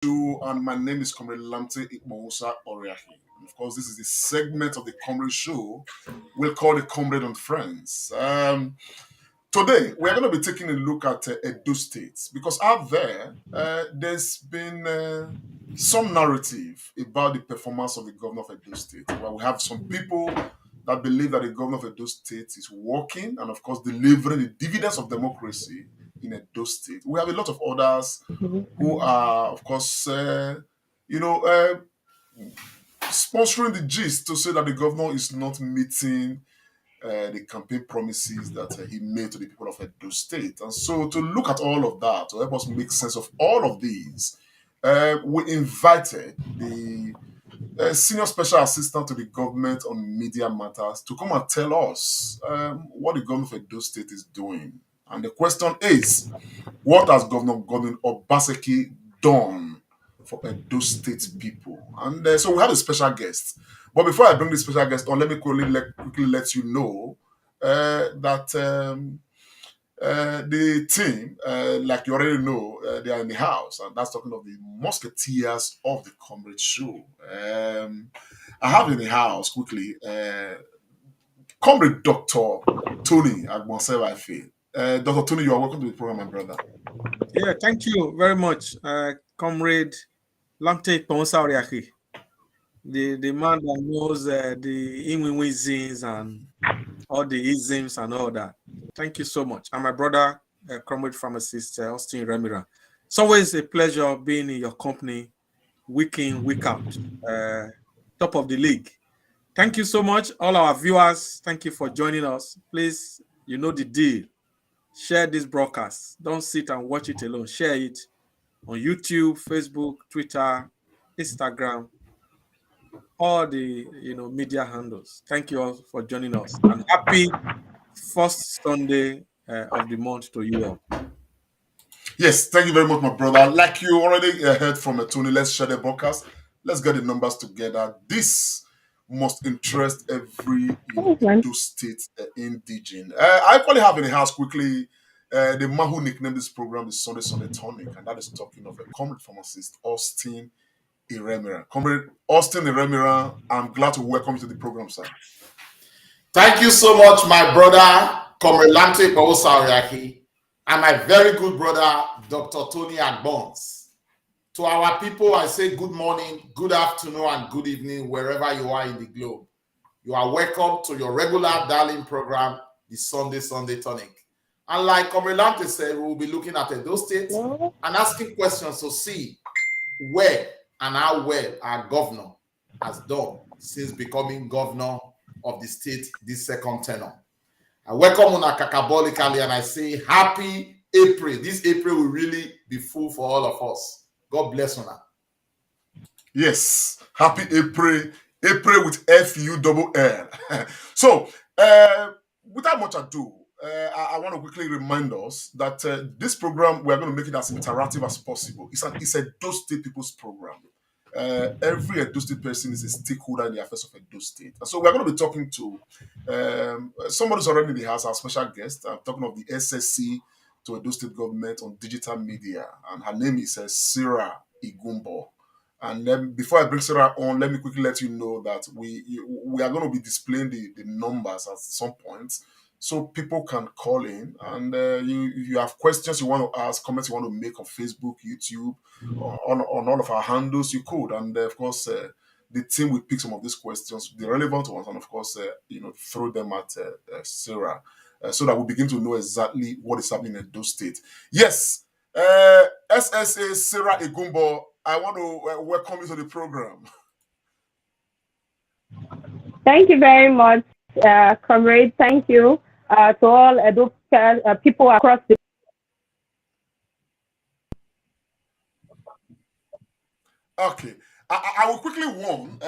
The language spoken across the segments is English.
Show, and my name is Comrade Lamte Ikmosa Oriahi. And of course, this is the segment of the Comrade Show we'll call the Comrade and Friends. Today, we're going to be taking a look at Edo State because out there, there's been some narrative about the performance of the governor of Edo State. Well, we have some people that believe that the governor of Edo State is working and, of course, delivering the dividends of democracy in Edo State. We have a lot of others who are, of course, you know, uh, sponsoring the gist to say that the governor is not meeting the campaign promises that he made to the people of Edo State. And so, to look at all of that, to help us make sense of all of these, we invited the senior special assistant to the government on media matters to come and tell us what the government of Edo State is doing. And the question is, what has Governor Gordon Obaseki done for Edo State people? And so we have a special guest. But before I bring the special guest on, let me quickly let you know that the team, like you already know, they are in the house, and that's talking of the Musketeers of the Comrade Show. I have in the house quickly Comrade Dr. Tony Agbonsewa. Dr. Tony, you are welcome to the program, my brother. Yeah, thank you very much, Comrade Lamte Ponsariaki, the man that knows the Inwinwizins and all the isms and all that. Thank you so much. And my brother, Comrade Pharmacist Austin Remira. It's always a pleasure being in your company week in, week out. Top of the league. Thank you so much, all our viewers. Thank you for joining us. Please, you know the deal. Share this broadcast. Don't sit and watch it alone. Share it on YouTube, Facebook, Twitter, Instagram, all the media handles. Thank you all for joining us. And happy first Sunday of the month to you all. Yes, thank you very much, my brother. Like you already heard from Tony, let's share the broadcast. Let's get the numbers together. This must interest every Edo State indigene. I actually have in the house quickly the man who nicknamed this program is Sunday Tonic, and that is talking of a comrade pharmacist, Austin Iremira. Comrade Austin Iremira, I'm glad to welcome you to the program, sir. Thank you so much, my brother, Comrade Lante Paosariaki, and my very good brother, Dr. Tony Agbons. To our people, I say good morning, good afternoon, and good evening, wherever you are in the globe. You are welcome to your regular darling program, the Sunday Tonic. And like Comrade Lante said, we will be looking at Edo State and asking questions to see where and how well our governor has done since becoming governor of the state this second tenure. I welcome Una Kakabolically and I say happy April. This April will really be full for all of us. God bless Una. Yes, happy April. April with F-U-L-L. So, without much ado, I want to quickly remind us that this program, we're going to make it as interactive as possible. It's a Edo State People's program. Every Edo State person is a stakeholder in the affairs of Edo State. And so we're going to be talking to somebody who's already in the house, our special guest. I'm talking of the SSC to Edo State government on digital media. And her name is Sarah Igumbo. And then before I bring Sarah on, let me quickly let you know that we are going to be displaying the numbers at some point so people can call in. And if you have questions you want to ask, comments you want to make on Facebook, YouTube, on all of our handles, you could. And of course, the team will pick some of these questions, the relevant ones, and of course, throw them at Sarah so that we begin to know exactly what is happening in Edo State. Yes, SSA Sarah Igumbo, I want to welcome you to the program. Thank you very much, comrade. Thank you to all Edo people across the. Okay. I will quickly warn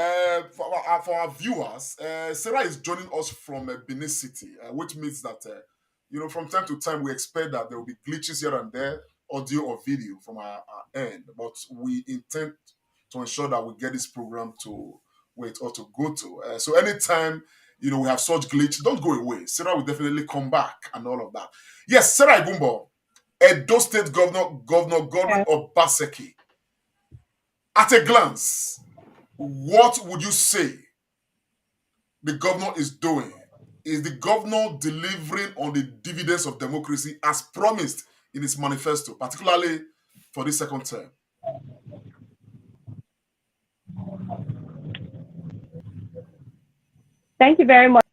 for our viewers. Sarah is joining us from Benin City, which means that from time to time we expect that there will be glitches here and there, audio or video from our end, but we intend to ensure that we get this program to where it ought to go to. So anytime we have such glitch, don't go away. Sarah will definitely come back and all of that. Yes, Sarah Igumbo, Edo State Governor Gordon Obaseki. At a glance, what would you say the governor is doing? Is the governor delivering on the dividends of democracy as promised in his manifesto, particularly for this second term? Thank you very much,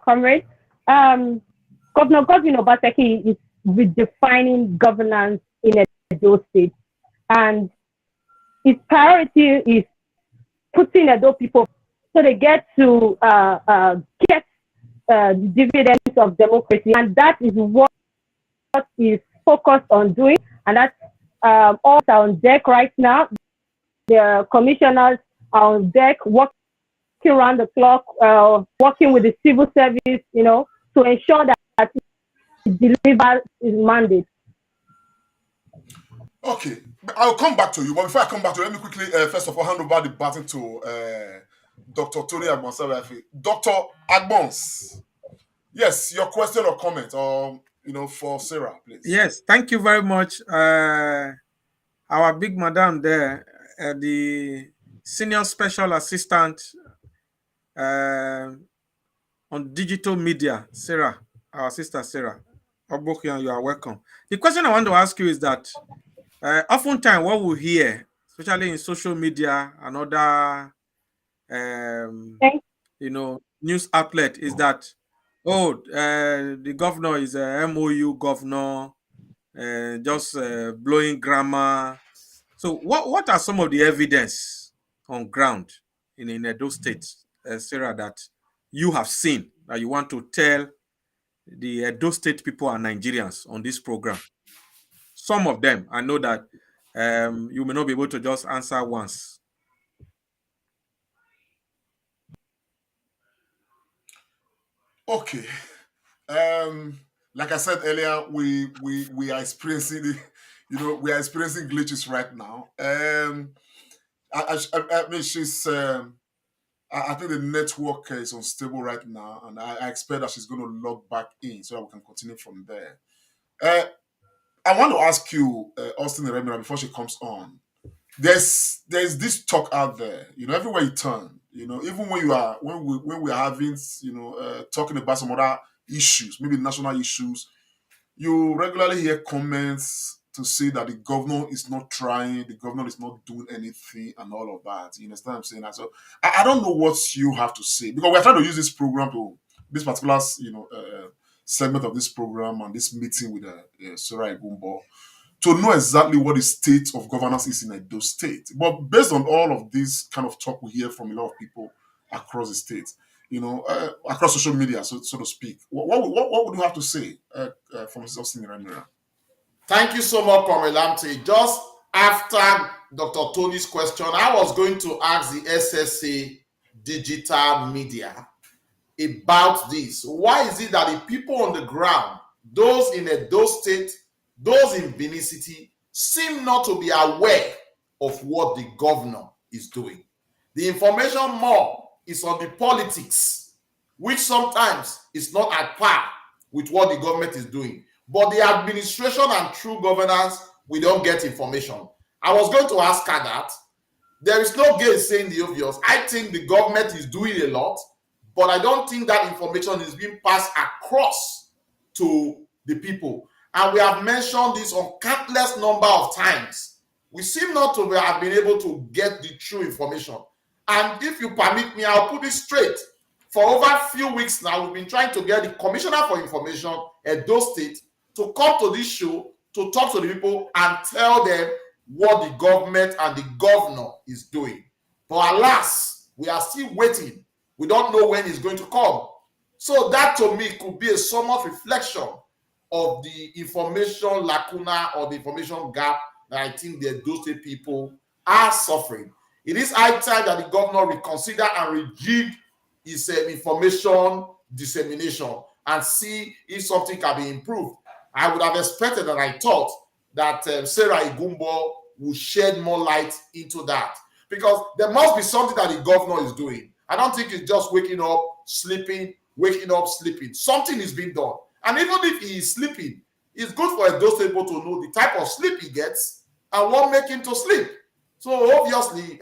comrade. Governor Godwin Obaseki is redefining governance in Edo State, and his priority is putting Edo people so they get to get dividends of democracy, and that is what is focused on doing, and that's all on deck right now. The commissioners are on deck, working around the clock, working with the civil service, to ensure that it delivers its mandate. Okay, I'll come back to you. But before I come back to you, let me quickly, first of all, hand over the baton to Dr. Tony Agbons. Dr. Agbons, yes, your question or comment, or for Sarah, please. Yes, thank you very much. Our big madam there, the senior special assistant on digital media, Sarah, our sister Sarah Obokian, you are welcome. The question I want to ask you is that oftentimes what we hear, especially in social media and other news outlet, is that the governor is a MOU governor, just blowing grammar. So what are some of the evidence on ground in Edo State, Sarah, that you have seen that you want to tell the Edo State people and Nigerians on this program? Some of them, I know that you may not be able to just answer once. Okay. Like I said earlier, we are experiencing we are experiencing glitches right now. I mean, she's. I think the network is unstable right now, and I expect that she's going to log back in so that we can continue from there. I want to ask you, Austin Remira, before she comes on. There's this talk out there, everywhere you turn, even when we are having, talking about some other issues, maybe national issues, you regularly hear comments to say that the governor is not trying, the governor is not doing anything, and all of that. You understand what I'm saying? So I don't know what you have to say, because we're trying to use this program to this particular, segment of this program and this meeting with Sarah Igumbo to know exactly what the state of governance is in Edo State. But based on all of this kind of talk we hear from a lot of people across the state, across social media, so to speak, what would you have to say from Austin Remira? Thank you so much, Comrade Lamte. Just after Dr. Tony's question, I was going to ask the SSA digital media about this. Why is it that the people on the ground, those in Edo State, those in Benin City, seem not to be aware of what the governor is doing? The information more is on the politics, which sometimes is not at par with what the government is doing. But the administration and true governance, we don't get information. I was going to ask her that. There is no game saying the obvious. I think the government is doing a lot, but I don't think that information is being passed across to the people. And we have mentioned this on countless number of times. We seem not to have been able to get the true information. And if you permit me, I'll put it straight. For over a few weeks now, we've been trying to get the Commissioner for Information, Edo State, to come to this show to talk to the people and tell them what the government and the governor is doing. But alas, we are still waiting. We don't know when it's going to come. So that to me could be a somewhat reflection of the information lacuna or the information gap that I think the Edo State people are suffering. It is high time that the governor reconsider and rejig his information dissemination and see if something can be improved. I would have expected and I thought that Sarah Igumbo would shed more light into that, because there must be something that the governor is doing. I don't think it's just waking up, sleeping, waking up, sleeping. Something is being done. And even if he is sleeping, it's good for those people to know the type of sleep he gets and what makes him to sleep. So obviously,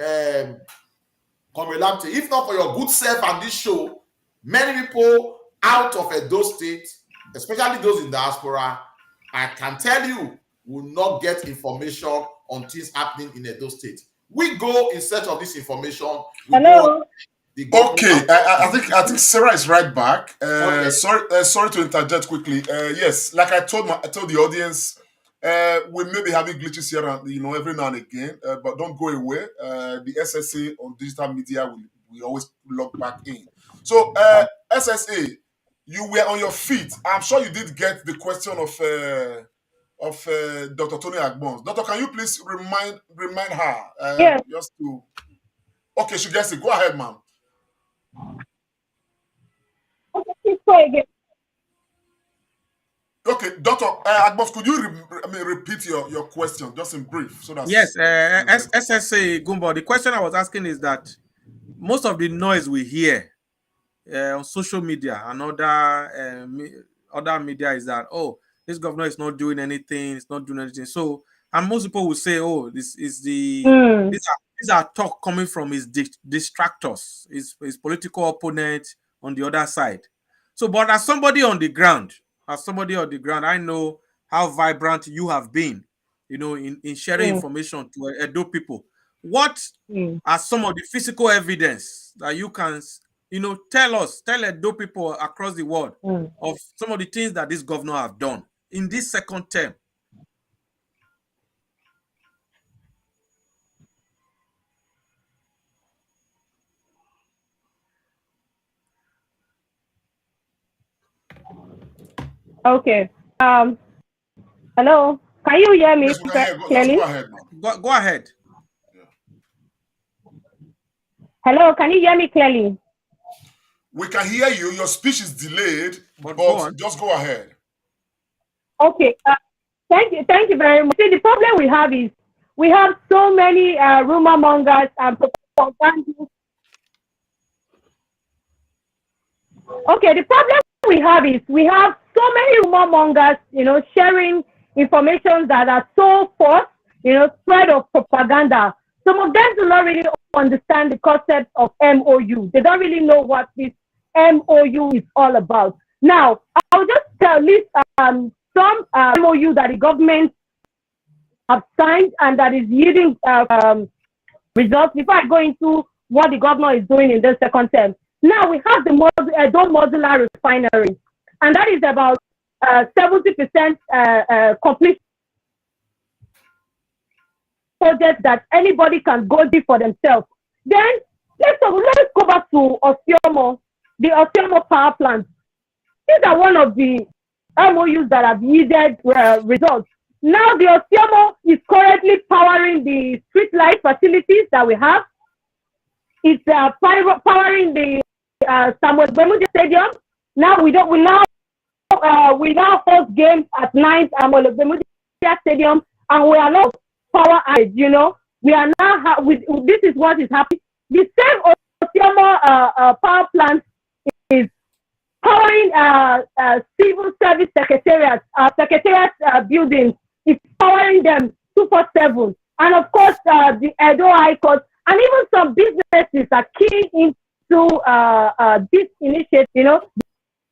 Comrade Lamte, if not for your good self and this show, many people out of Edo State, especially those in diaspora, I can tell you, will not get information on things happening in Edo State. We go in search of this information. We Hello. Okay, I think Sarah is right back. Okay. Sorry to interject quickly. Yes, like I told the audience, we may be having glitches here and every now and again, but don't go away. The SSA on digital media will always log back in. So SSA, you were on your feet. I'm sure you did get the question of Dr. Tony Agbons. Doctor, can you please remind her? Yes. Just to. Okay, she gets it. Go ahead, ma'am. Okay, Doctor Agbos, could you repeat your question just in brief? So that's Yes, SSA Gumbo. The question I was asking is that most of the noise we hear on social media and other media is that, oh, this governor is not doing anything, it's not doing anything. So, and most people will say, oh, this is these are talk coming from his distractors, his political opponent on the other side. So, but as somebody on the ground, I know how vibrant you have been, in sharing information to Edo people. What are some of the physical evidence that you can, tell Edo people across the world of some of the things that this governor have done in this second term? Okay. Hello. Can you hear me yes, we can hear. clearly? Go ahead, ma'am. Go ahead. Hello. Can you hear me clearly? We can hear you. Your speech is delayed, but just go ahead. Okay. Thank you very much. See, the problem we have is we have so many rumor mongers and propagandists. Okay, the problem we have is we have so many rumor mongers, sharing information that are so false, spread of propaganda. Some of them do not really understand the concept of MOU. They don't really know what this MOU is all about. Now, I'll just list some MOU that the government have signed and that is yielding results before I go into what the governor is doing in the second term. Now we have the modular refinery, and that is about 70% complete project that anybody can go do for themselves. Then let's go back to Osyomo, the Osyomo power plant. These are one of the MOUs that have yielded results. Now the Osyomo is currently powering the street light facilities that we have. It's powering the Samuel Bemudia Stadium. Now we now host games at night at Samuel Bemudia Stadium, and we are not power outage. We are now this is what is happening. The same Osyomo power plant is powering civil service secretariat buildings. It's powering them 247, and of course the Edo High Court and even some businesses are keying into this initiative.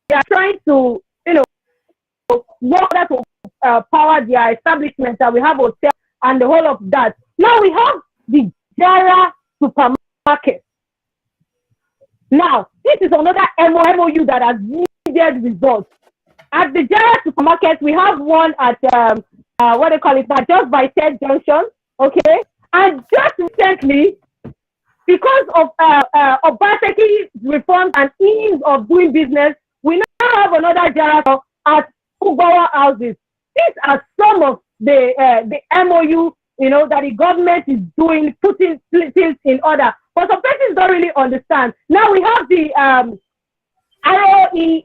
They are trying to work that to power their establishments that we have hotels and the whole of that. Now we have the Jara supermarket. Now this is another MOU that has yielded results. At the Jara supermarket, we have one at what they call it now, just by Ted Junction, okay? And just recently, because of Obaseki reforms and ease of doing business, we now have another Jara at Ubawa houses. These are some of the MOU, that the government is doing, putting things in order. But some persons don't really understand. Now we have the ROENL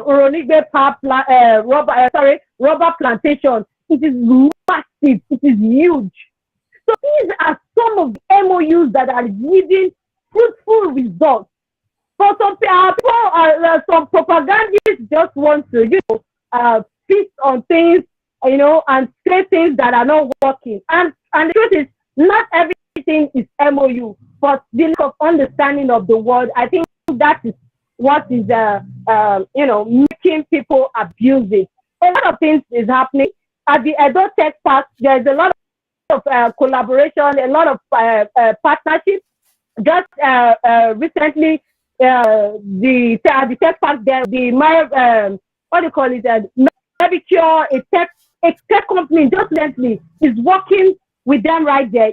Uronigbe rubber plantation. It is massive. It is huge. So these are some of the MOUs that are giving fruitful results. For some people, some propagandists just want to, feast on things, and say things that are not working. And the truth is, Not everything is MOU, but the lack of understanding of the word, I think that is what is, making people abuse it. A lot of things is happening. At the Edo Tech Park, there's a lot of collaboration, a lot of partnerships. Just recently, the Tech Park there, what do you call it? Medicure, a tech company just recently is working with them right there.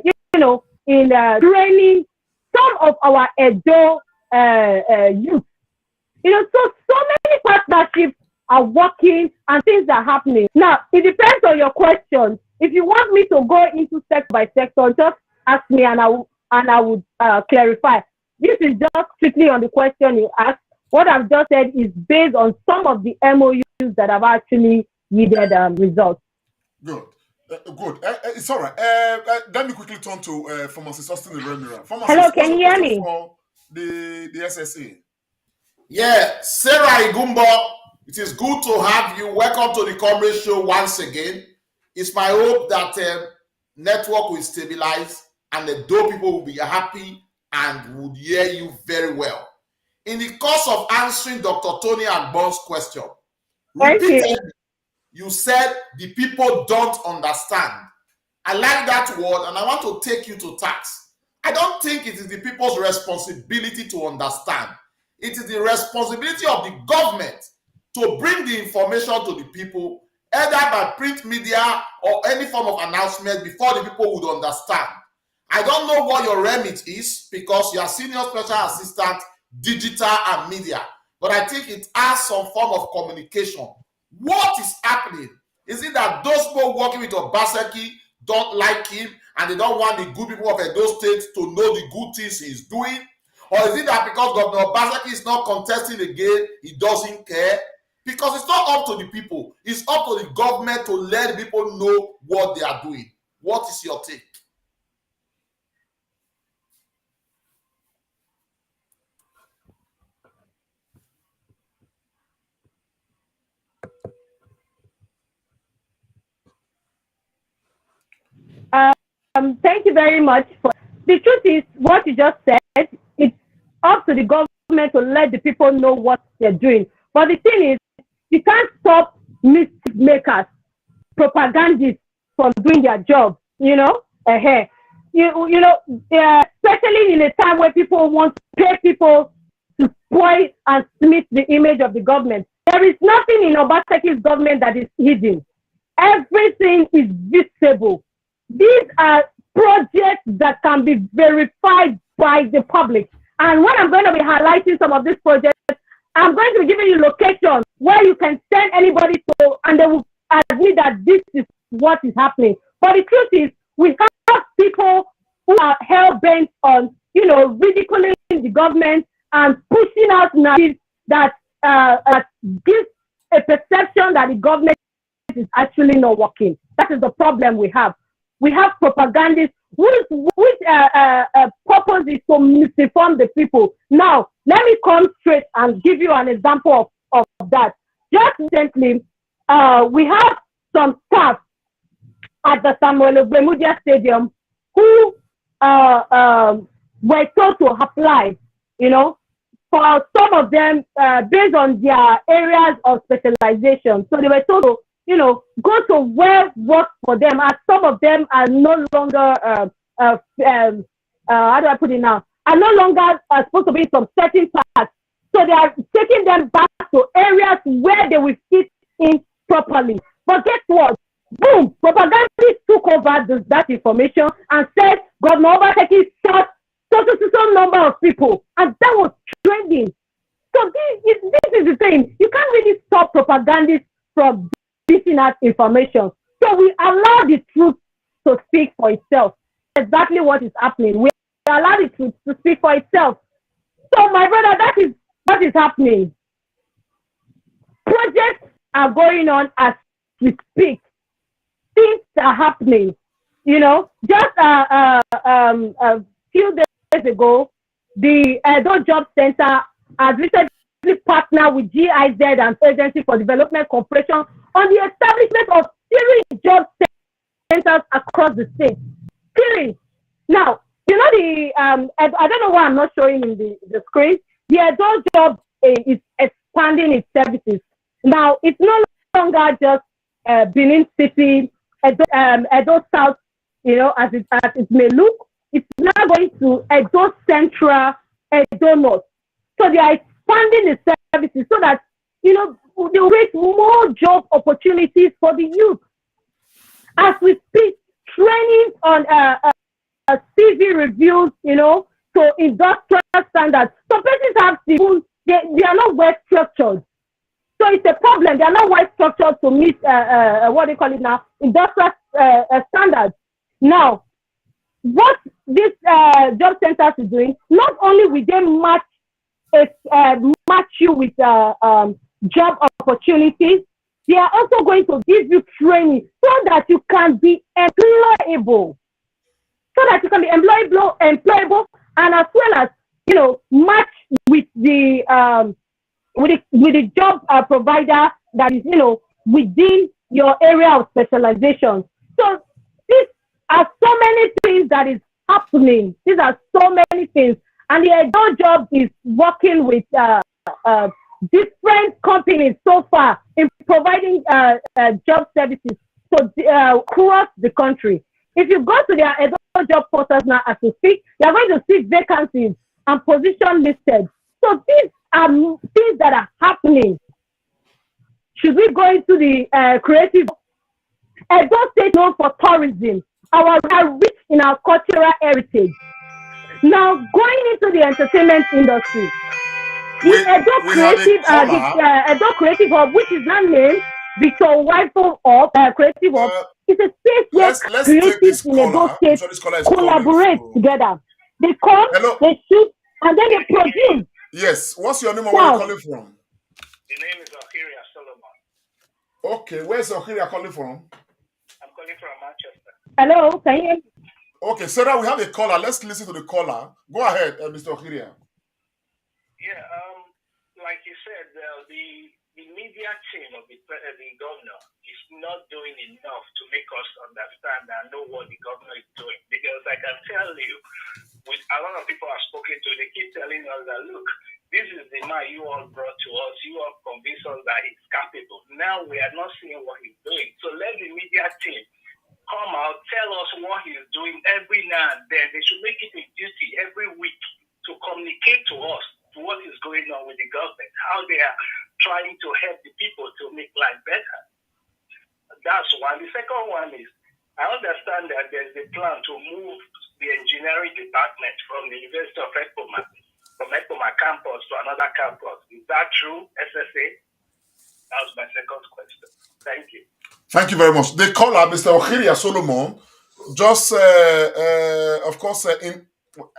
In training some of our Edo youth. So many partnerships are working and things are happening. Now, it depends on your question. If you want me to go into sector by sector, just ask me and I would clarify. This is just strictly on the question you asked. What I've just said is based on some of the MOUs that have actually yielded results. Good. Good. It's all right. Let me quickly turn to Pharmacist Austin Remira. Hello, can you hear me? For the SSA. Yeah, Sarah Igumbo, it is good to have you. Welcome to the Comrade Show once again. It's my hope that network will stabilize and the Edo people will be happy and would hear you very well. In the course of answering Dr. Tony Agbon's question, repeatedly, you said the people don't understand. I like that word and I want to take you to task. I don't think it is the people's responsibility to understand. It is the responsibility of the government to bring the information to the people, either by print media or any form of announcement before the people would understand. I don't know what your remit is because you are senior special assistant, digital and media, but I think it has some form of communication. What is happening? Is it that those people working with Obaseki don't like him and they don't want the good people of Edo State to know the good things he's doing? Or is it that because Governor Obaseki is not contesting again, he doesn't care? Because it's not up to the people. It's up to the government to let people know what they are doing. What is your take? Thank you very much. The truth is, what you just said, it's up to the government to let the people know what they're doing. But the thing is, you can't stop mischief makers, propagandists from doing their job, especially in a time where people want to pay people to spoil and smear the image of the government. There is nothing in Obaseki's government that is hidden. Everything is visible. These are projects that can be verified by the public. And when I'm going to be highlighting some of these projects, I'm going to be giving you locations where you can send anybody to, and they will admit that this is what is happening. But the truth is, we have people who are hell-bent on, ridiculing the government and pushing out narratives that gives a perception that the government is actually not working. That is the problem we have. We have propagandists whose purpose is to misinform the people. Now, let me come straight and give you an example of that. Just recently, we have some staff at the Samuel Ogbemudia Stadium who were told to apply, for some of them based on their areas of specialization. So they were told to go to where works for them, as some of them are no longer, how do I put it now? Are no longer supposed to be in some certain parts. So they are taking them back to areas where they will fit in properly. But guess what? Boom! Propagandists took over that information and said Governor Obaseki shot so number of people. And that was trending. So this is the thing. You can't really stop propagandists from dishing out information. So we allow the truth to speak for itself. Exactly what is happening. We allow the truth to speak for itself. So my brother, that is what is happening. Projects are going on as we speak. Things are happening. Just a few days ago, the Edo Job Center has recently partnered with GIZ and Agency for Development Corporation on the establishment of 3 job centers across the state. 3. Now, you know I don't know why I'm not showing in the screen. The Edo job is expanding its services. Now, it's no longer just Benin City, Edo South, as it may look. It's now going to Edo Central, Edo North. So they are expanding the services so that, they create more job opportunities for the youth. As we speak, training on CV reviews, to industrial standards. Some places have civil, they are not well structured. So it's a problem. They are not well structured to meet what they call it now, industrial standards. Now, what this job centers is doing, not only will they match you with job opportunities, they are also going to give you training so that you can be employable. Employable, and as well as match with the job provider that is within your area of specialization. So these are so many things that is happening. These are so many things, and the Edo job is working with different companies so far in providing job services across the country. If you go to their Edo job portals now as we speak, you are going to see vacancies and positions listed. So these are things that are happening. Should we go into the creative? Edo State known for tourism. Our rich in our cultural heritage. Now going into the entertainment industry, the Edo Creative Hub, which is now named Victor Wifo of Creative Hub, is a space where creatives in Edo State collaborate together. They come, they shoot, and then they produce. Yes. What's your name and where are you calling from? The name is Ohiria Solomon. Okay, where's Ohiria calling from? I'm calling from Manchester. Hello, can you hear me? Okay, Sarah, we have a caller. Let's listen to the caller. Go ahead, Mr. Ohiria. Yeah, like you said, the media team of the governor is not doing enough to make us understand and know what the governor is doing. Because I can tell you, with a lot of people I've spoken to, they keep telling us that, look, this is the man you all brought to us. You all convinced us that he's capable. Now we are not seeing what he's doing. So let the media team come out, tell us what he's doing every now and then. They should make it a duty every week to communicate to us what is going on with the government, how they are trying to help the people to make life better. That's one. The second one is, I understand that there's a plan to move the engineering department from the University of Ekpoma, from Ekpoma campus to another campus. Is that true, SSA? That was my second question. Thank you. Thank you very much. The caller, Mr. Ohiria Solomon, just, of course,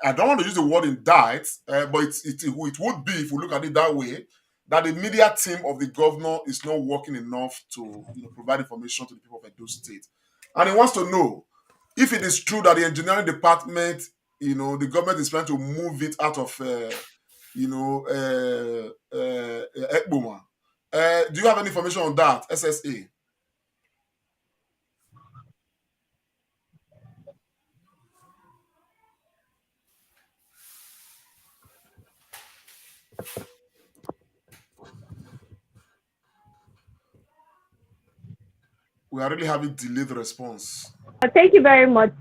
I don't want to use the word indict, but it would be, if we look at it that way, that the media team of the governor is not working enough to provide information to the people of Edo State. And he wants to know if it is true that the engineering department, the government is trying to move it out of, Ekboma. Do you have any information on that, SSA? We are really having delayed response. Thank you very much.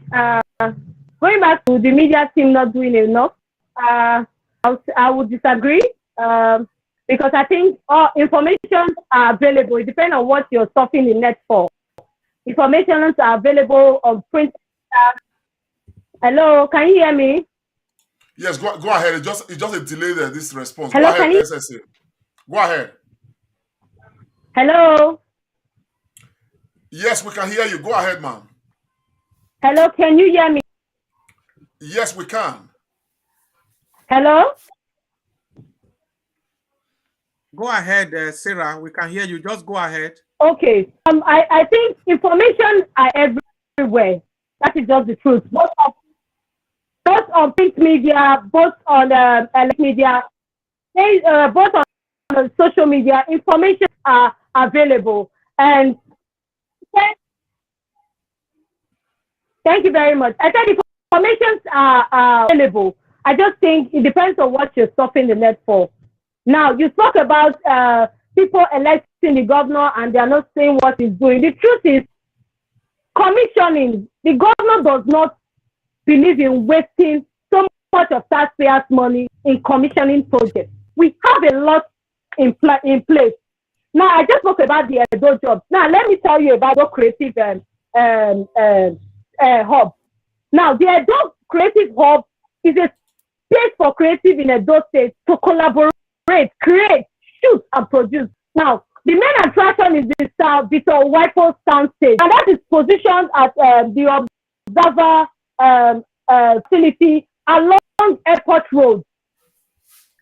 Going back to the media team not doing enough, I would disagree because I think all information are available. It depends on what you're surfing the net for. Information are available on print. Hello, can you hear me? Yes, go ahead. It's just a delay there, this response. Hello, go ahead, SSA. Go ahead. Hello. Yes, we can hear you. Go ahead, ma'am. Hello, can you hear me? Yes, we can. Hello? Go ahead, Sarah. We can hear you. Just go ahead. Okay. I think information are everywhere. That is just the truth. Both on print media, both on electronic media, both on social media, information are available. And thank you very much. I said informations are available. I just think it depends on what you're surfing the net for. Now, you talk about people electing the governor and they are not saying what he's doing. The truth is, commissioning, the governor does not believe in wasting so much of taxpayers' money in commissioning projects. We have a lot in place. Now, I just spoke about the Edo jobs. Now, let me tell you about the creative hub. Now, the Edo Creative Hub is a space for creative in Edo State to collaborate, create, shoot, and produce. Now, the main attraction is the Victor Waipo sound stage, and that is positioned at the Observer facility along Airport Road.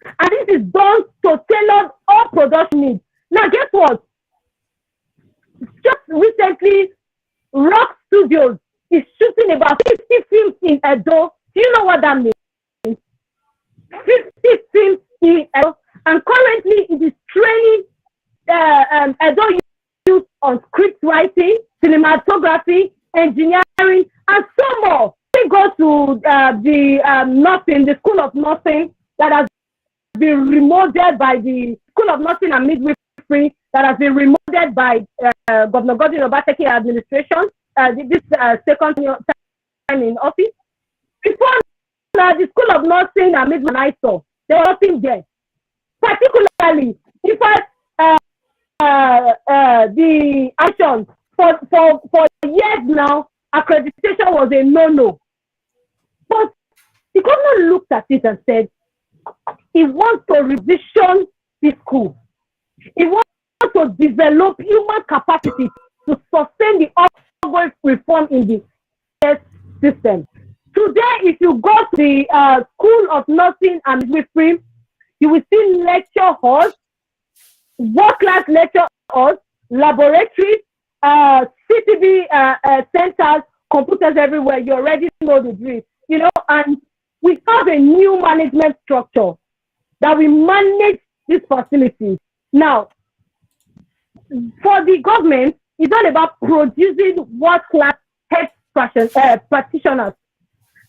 And this is done to tailor all production needs. Now, guess what? Just recently, Rock Studios is shooting about 50 films in Edo. Do you know what that means? 50 films in Edo. And currently, it is training Edo youth on script writing, cinematography, engineering, and so more. We go to the School of Nursing that has been remodeled by the School of Nursing and Midwifery that has been remodeled by Governor Godwin Obaseki administration. This second time in office. Before the School of Nursing and Midwifery, they were nothing there. Particularly, in fact, the action for years now, accreditation was a no-no. But the governor looked at it and said, he wants to revision the school. He wants to develop human capacity to sustain the ongoing reform in the system. Today, if you go to the School of Nursing and Midwifery, you will see lecture halls, world-class lecture halls, laboratories, CTV centers, computers everywhere. You already know the drill, you know, and we have a new management structure that we manage these facilities. Now, for the government, it's all about producing world-class health practitioners.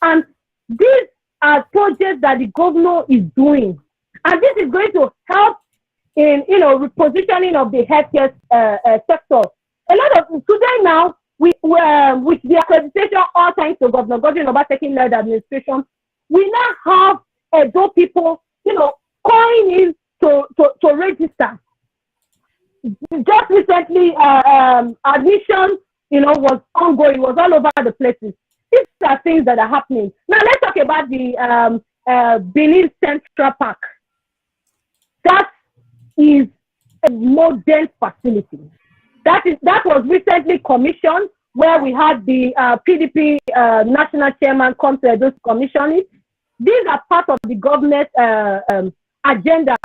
And these are projects that the governor is doing. And this is going to help in, you know, repositioning of the healthcare sector. A lot of today now, with the accreditation, all thanks to Governor Godwin Obaseki-led administration, we now have Edo people, you know, calling in to register. Just recently, admission, you know, was ongoing, was all over the places. These are things that are happening. Now let's talk about the Benin Central Park. That is a modern facility. That was recently commissioned, where we had the PDP national chairman come to those commission it. These are part of the government agenda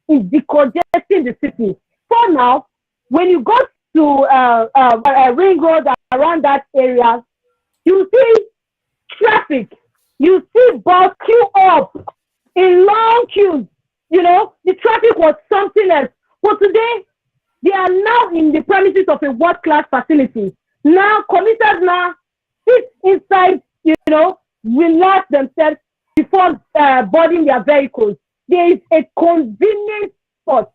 in decongesting the city. For now, when you go to Ring Road around that area, you see traffic, you see bus queue up in long queues. You know, the traffic was something else. But today, they are now in the premises of a world-class facility. Now, commuters now sit inside, you know, relax themselves before boarding their vehicles. There is a convenient spot.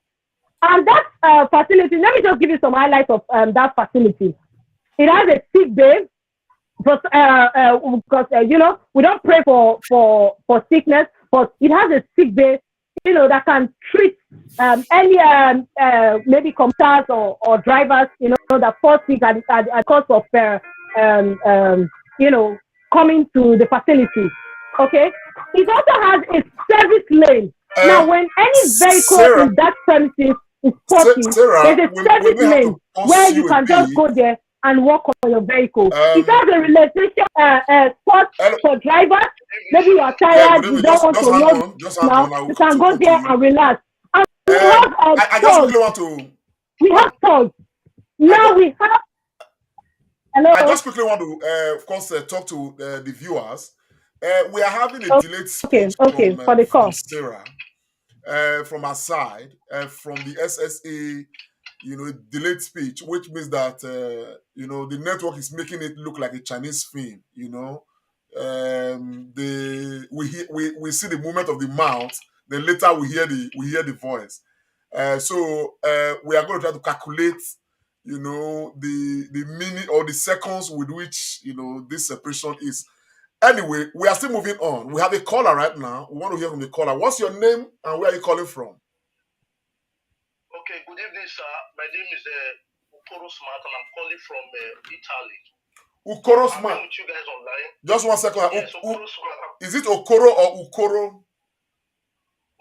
And that facility, let me just give you some highlights of that facility. It has a sick bay, because you know, we don't pray for sickness, but it has a sick bay, you know, that can treat any maybe commuters or drivers, you know, that fall sick at cause of you know, coming to the facility. Okay, it also has a service lane. Now, when any vehicle Sarah, in that premises is parking, Sarah, there's a service lane where you can just go there and walk on your vehicle. It has a relaxation spot for drivers. Maybe you are tired, you don't want to walk now. You can go there and relax. And we have I just really want to. We have stores. Now we have. Hello. I just quickly want to, of course, talk to the viewers. We are having a delayed speech for the call. from Sarah, from her side, from the SSA, you know, delayed speech, which means that, you know, the network is making it look like a Chinese film, you know. we see the movement of the mouth. Then later we hear the voice. So we are going to try to calculate, the minute or the seconds with which this separation is. Anyway, we are still moving on. We have a caller right now. We want to hear from the caller. What's your name and where are you calling from? Okay, good evening, sir. My name is Ukoro Smart, and I'm calling from Italy. Ukoro I'm Smart. with you guys online. Just 1 second. Yes, Okoro Smart. Is it Okoro or Ukoro?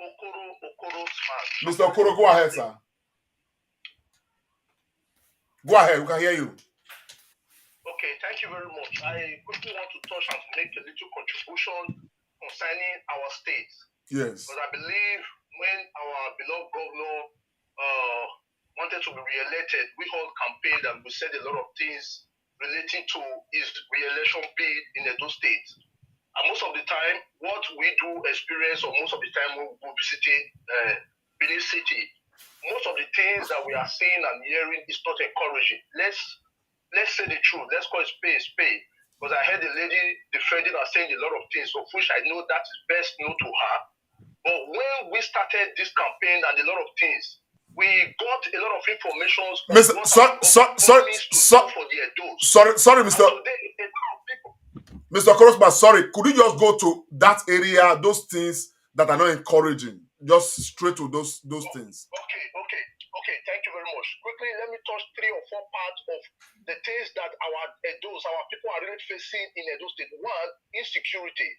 Okoro Smart. Mr. Okoro, go ahead, sir. Go ahead, we can hear you. Okay, thank you very much. I quickly want to touch and make a little contribution concerning our state. Yes. Because I believe when our beloved governor wanted to be re-elected, we all campaigned and we said a lot of things relating to his re-election bid in Edo State. And most of the time, what we do experience, or most of the time when we visited Benin City, most of the things that we are seeing and hearing is not encouraging. Let's say the truth. Let's call it spade. Because I heard the lady defending and saying a lot of things, of which I know that is best known to her. But when we started this campaign and a lot of things, we got a lot of information. Sorry, Mr. Mr. Korosma, sorry. Could you just go to that area, those things that are not encouraging? Just straight to those things. Okay. Thank you very much. Quickly, let me touch 3 or 4 parts of the things that our people are really facing in Edo State. 1, insecurity.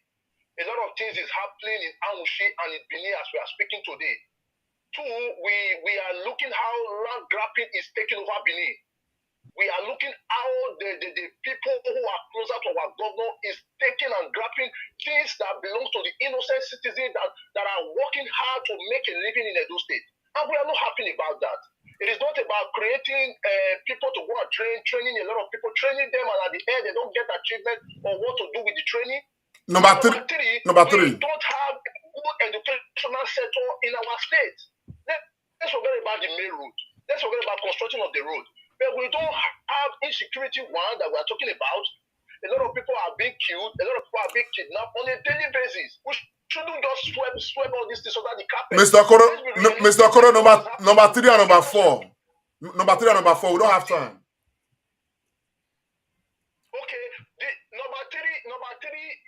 A lot of things is happening in Amushi and in Benin as we are speaking today. 2, we are looking how land grabbing is taking over Benin. We are looking how the people who are closer to our governor is taking and grabbing things that belong to the innocent citizens that are working hard to make a living in Edo State. And we are not happy about that. It is not about creating people to go and training a lot of people, training them, and at the end they don't get achievement or what to do with the training. Number three. We don't have a good educational sector in our state. Let's forget about the main road. Let's forget about construction of the road. But we don't have insecurity, one that we are talking about. A lot of people are being killed. A lot of people are being kidnapped on a daily basis. We shouldn't just sweep all these things under the carpet. Mr. Okoro, number 3 and number 4. Number 3 and number 4. We don't have time. Okay. Number three,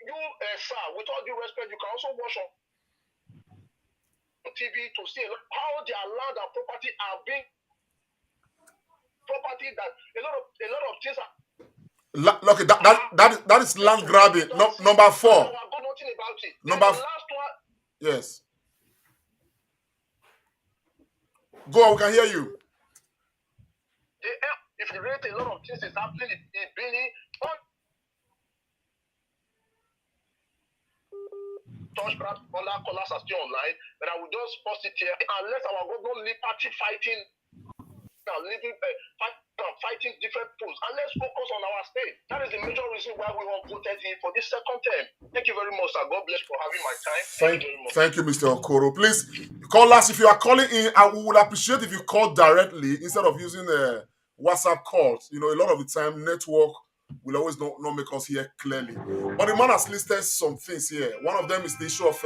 you, sir, with all due respect, you can also watch on TV to see how their land and property are being property that a lot of things are. Okay, that is land grabbing. Number 4. I got nothing about it. Number the last one. Yes. Go on, we can hear you. If you rate a lot of things is happening in Benin, touch perhaps other callers are still online, but I will just post it here. Unless our government leave party fighting fighting different posts, and let's focus on our state. That is the major reason why we all voted him for this second term. Thank you very much, sir. God bless you for having my time. Thank you very much. Thank you, Mr. Okoro. Please call us if you are calling in. I would appreciate if you call directly instead of using WhatsApp calls. A lot of the time network will always not make us hear clearly. But the man has listed some things here. One of them is the issue of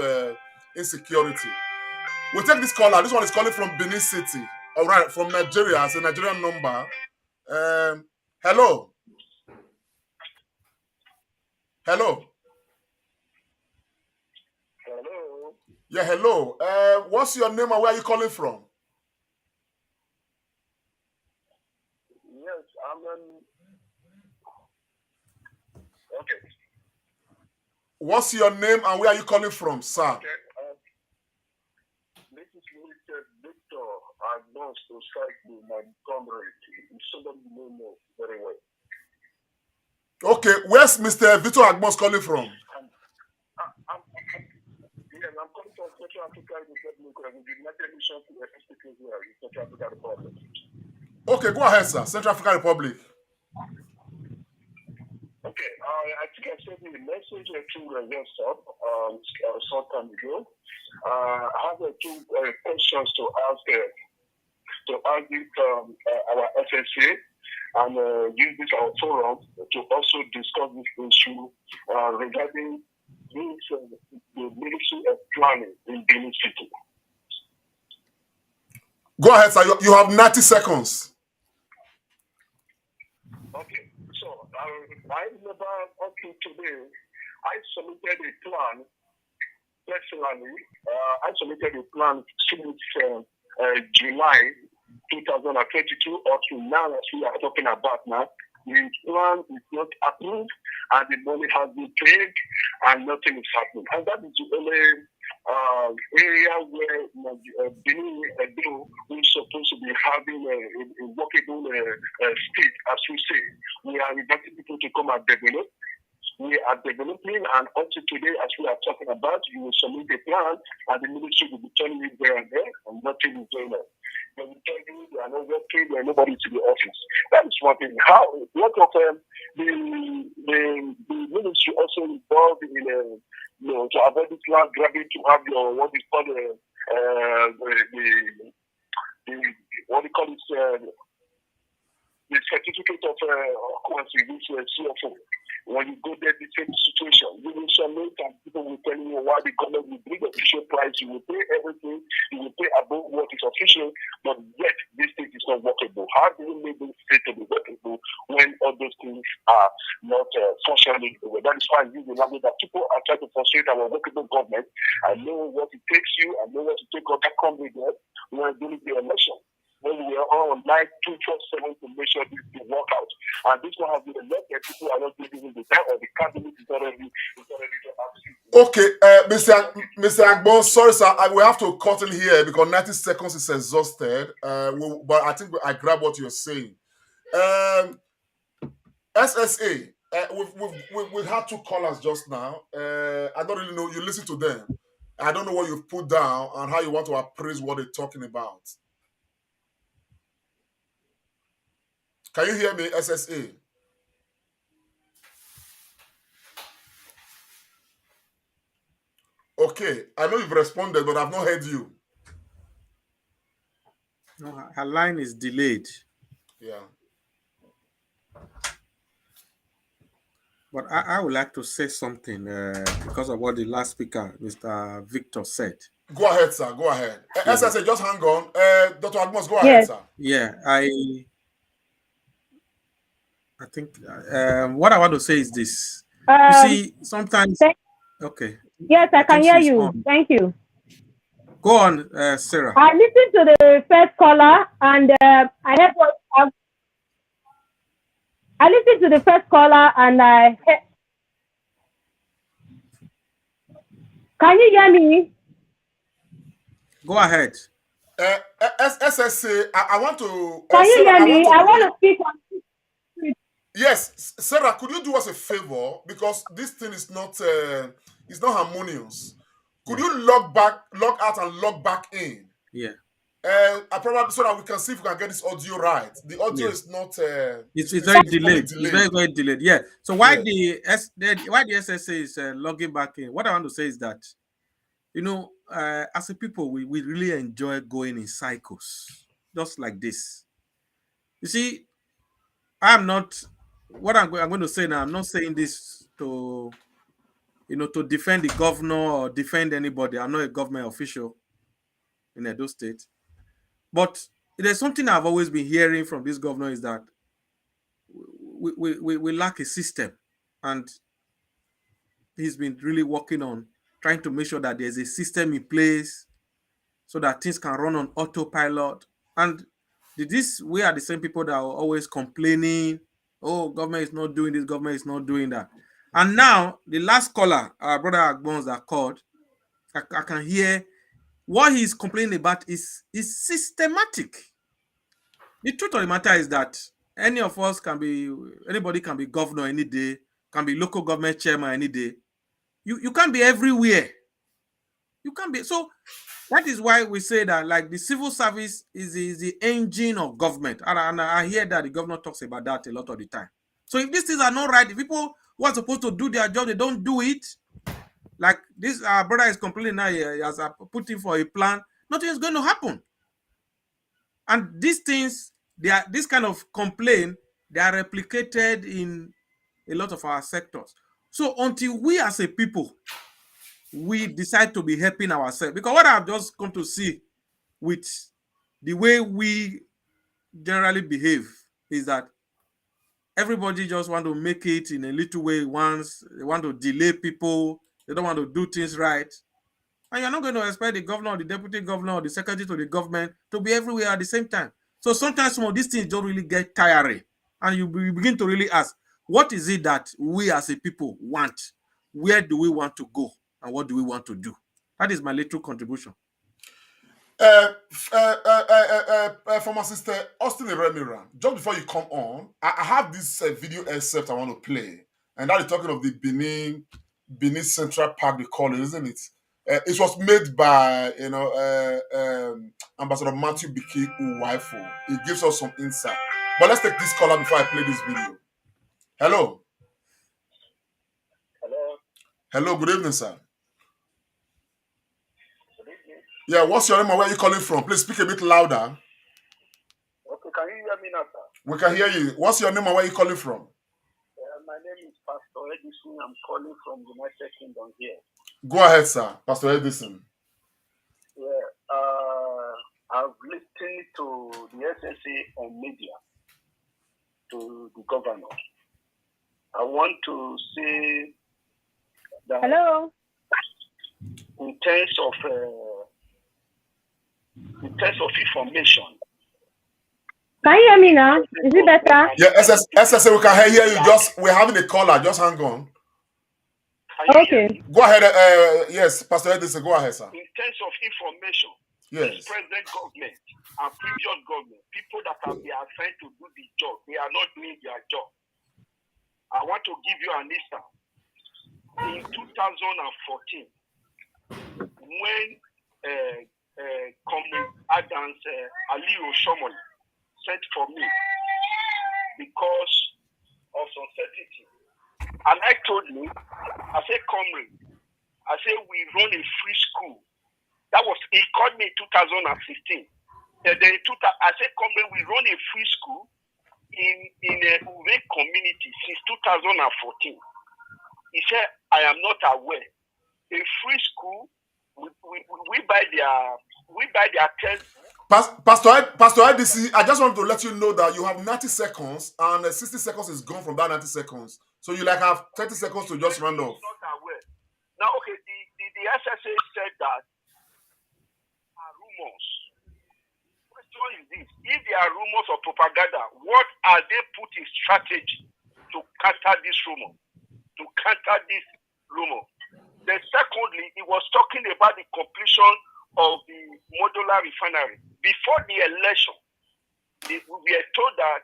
insecurity. We'll take this caller. This one is calling from Benin City. All right, from Nigeria. It's a Nigerian number. Hello. Hello. Yeah, hello. What's your name and where are you calling from? Yes, okay. What's your name and where are you calling from, sir? Okay. This is Victor Agnos to cycle my comrade. Somebody you know very well. Okay, where's Mr. Victor Agbons calling from? I'm calling from Central African Republic, the United Nations Central African Republic. Okay, go ahead, sir. Central African Republic. Okay, I think I sent you a message to WhatsApp some time ago. I have 2 questions to ask our FSA. and use this our forum to also discuss this issue regarding this, the Ministry of Planning in Benin City. Go ahead, sir. You have 90 seconds. Okay, so I remember today, I submitted a plan personally. I submitted a plan since July 2022 up to now, as we are talking about now. The plan is not approved and the money has been paid and nothing is happening. And that is the only area where Benin Edo is supposed to be having a workable state, as we say. We are inviting people to come and develop. We are developing, and until today, as we are talking about, you will submit a plan, and the ministry will be telling you there and there, and nothing is going on. They will tell you they are not working, there are nobody to the office. That is one thing. How what of the ministry also involved in to avoid this land grabbing, to have your what is called the what do you call it, the certificate of occupancy, this CFO. When you go there, the same situation. You will submit and people will tell you why the government will bring official price. You will pay everything. You will pay above what is official, but yet this thing is not workable. How do you make this state to be workable when all those things are not functioning? That is why I use the language that people are trying to frustrate our workable government. I know what it takes you. I know what it takes other companies when doing the election. When we are all like 247 to make sure this will work out. And this one has been elected, people are not giving the time, or the cabinet is already Okay, Mr. Agbon, sorry, sir, I will have to cut in here because 90 seconds is exhausted. But I think I grab what you're saying. SSA, we've had two callers just now. I don't really know. You listen to them. I don't know what you've put down and how you want to appraise what they're talking about. Can you hear me, SSA? Okay, I know you've responded, but I've not heard you. No, her line is delayed. Yeah. But I would like to say something because of what the last speaker, Mr. Victor, said. Go ahead, sir. Go ahead. Yeah. SSA, just hang on. Dr. Agmos, go ahead, sir. Yeah, I think what I want to say is this. You see, sometimes... Okay. Yes, I can hear you. On. Thank you. Go on, Sarah. I listened to the first caller, and I listened to the first caller, and can you hear me? Go ahead. SSA, I want to... Can you hear me? I want to speak on... Yes, Sarah, could you do us a favor? Because this thing is not harmonious. Could you log out and log back in? Yeah. I probably so that we can see if we can get this audio right. The audio is not. It's very delayed. It's very, very delayed. Yeah. So why the SSA is logging back in? What I want to say is that, as a people, we really enjoy going in cycles, just like this. You see, I'm not. What I'm going to say now, I'm not saying this to defend the governor or defend anybody. I'm not a government official in Edo State. But there's something I've always been hearing from this governor is that we lack a system. And he's been really working on trying to make sure that there's a system in place so that things can run on autopilot. And we are the same people that are always complaining, oh, government is not doing this, government is not doing that. And now, the last caller, our brother Agbons that called, I can hear what he's complaining about is systematic. The truth of the matter is that anybody can be governor any day, can be local government chairman any day. You can't be everywhere. You can't be. So that is why we say that, like, the civil service is the engine of government. And I hear that the governor talks about that a lot of the time. So if these things are not right, if people who are supposed to do their job, they don't do it. Like this, our brother is complaining now, he has put in for a plan, nothing is going to happen. And these things, this kind of complaint They are replicated in a lot of our sectors. So until we as a people, we decide to be helping ourselves, because what I've just come to see with the way we generally behave is that everybody just want to make it in a little way once. They want to delay people. They don't want to do things right. And you're not going to expect the governor or the deputy governor or the secretary to the government to be everywhere at the same time. So sometimes some of these things don't really get tiring. And you begin to really ask, what is it that we as a people want? Where do we want to go? And what do we want to do? That is my little contribution. From my sister Austin Remira, just before you come on, I have this video excerpt I want to play, and that is talking of the Benin Central Park, they call it, isn't it? It was made by Ambassador Matthew Biki Uwaifo. It gives us some insight. But let's take this caller before I play this video. Hello. Hello. Good evening, sir. Yeah, what's your name and where are you calling from? Please speak a bit louder. Okay, can you hear me now, sir? We can hear you. What's your name and where are you calling from? My name is Pastor Edison. I'm calling from the United Kingdom here. Go ahead, sir. Pastor Edison. Yeah, I've listened to the SSA on media, to the governor. I want to say that Hello. in terms of information. Can you hear me now? Is it better? Yeah, SSA, we can hear you. We're having a caller. Just hang on. Okay. Go ahead. Yes, Pastor Edison, go ahead, sir. In terms of information, Yes. present government and previous government, people that have been assigned to do the job, they are not doing their job. I want to give you an instance. In 2014, when Comrade Adams Ali Oshomole sent for me because of uncertainty, and I told him, I said, Comrade, I said, we run a free school. That was, he called me in 2016. I said, Comrade, we run a free school in a Uwe community since 2014. He said, I am not aware. A free school, we buy their textbook. Pastor Edison, I just want to let you know that you have 90 seconds and 60 seconds is gone from that 90 seconds. So you have 30 seconds to just round off. Not aware. Now, okay, the SSA said that are rumors. Question is this: if there are rumors of propaganda, what are they put in strategy to counter this rumor? Then secondly, he was talking about the completion of the modular refinery. Before the election, we were told that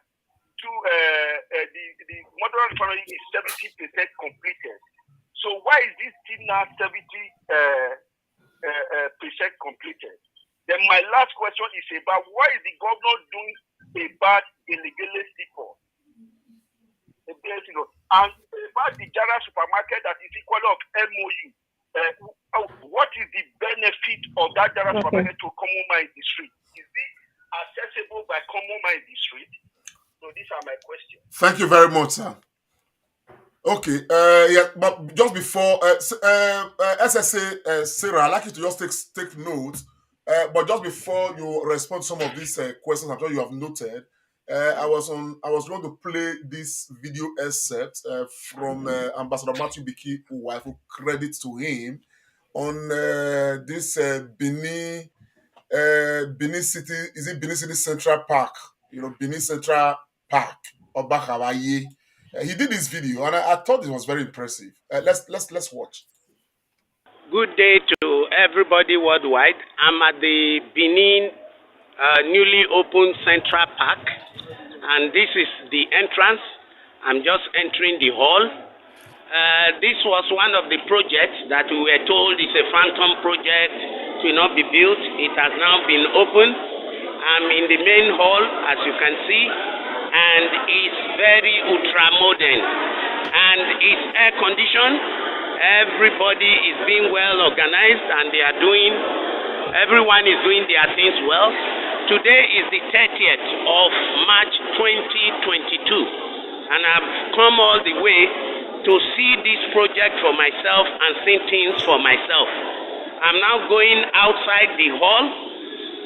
the modular refinery is 70% completed. So why is this still now 70% completed? Then my last question is about why is the governor doing about the legal people? And about the Jara supermarket that is equal of MOU. What is the benefit of that Jara supermarket to common man in the street? Is it accessible by common man in the street? So these are my questions. Thank you very much, sir. Okay, yeah, but just before SSA Sarah, I'd like you to just take note. But just before you respond to some of these questions, I'm sure you have noted. I was going to play this video excerpt from Ambassador Matthew Biki Uwaifo, credit to him, on this Benin City. Is it Benin City Central Park? Benin Central Park, Obaseki. He did this video, and I thought it was very impressive. Let's watch. Good day to everybody worldwide. I'm at the Benin newly opened Central Park, and this is the entrance. I'm just entering the hall. This was one of the projects that we were told is a phantom project to not be built. It has now been opened. I'm in the main hall, as you can see, and it's very ultra-modern, and it's air-conditioned. Everybody is being well organized, and everyone is doing their things well. Today is the 30th of March 2022, and I've come all the way to see this project for myself and see things for myself. I'm now going outside the hall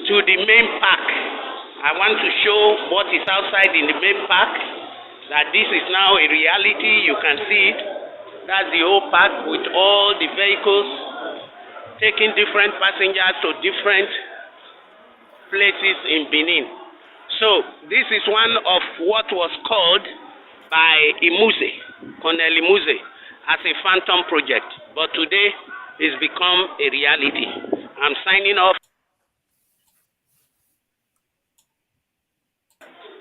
to the main park. I want to show what is outside in the main park, that this is now a reality. You can see it. That's the whole park with all the vehicles taking different passengers to different places in Benin. So this is one of what was called by Colonel Imuse, as a phantom project, but today it's become a reality. I'm signing off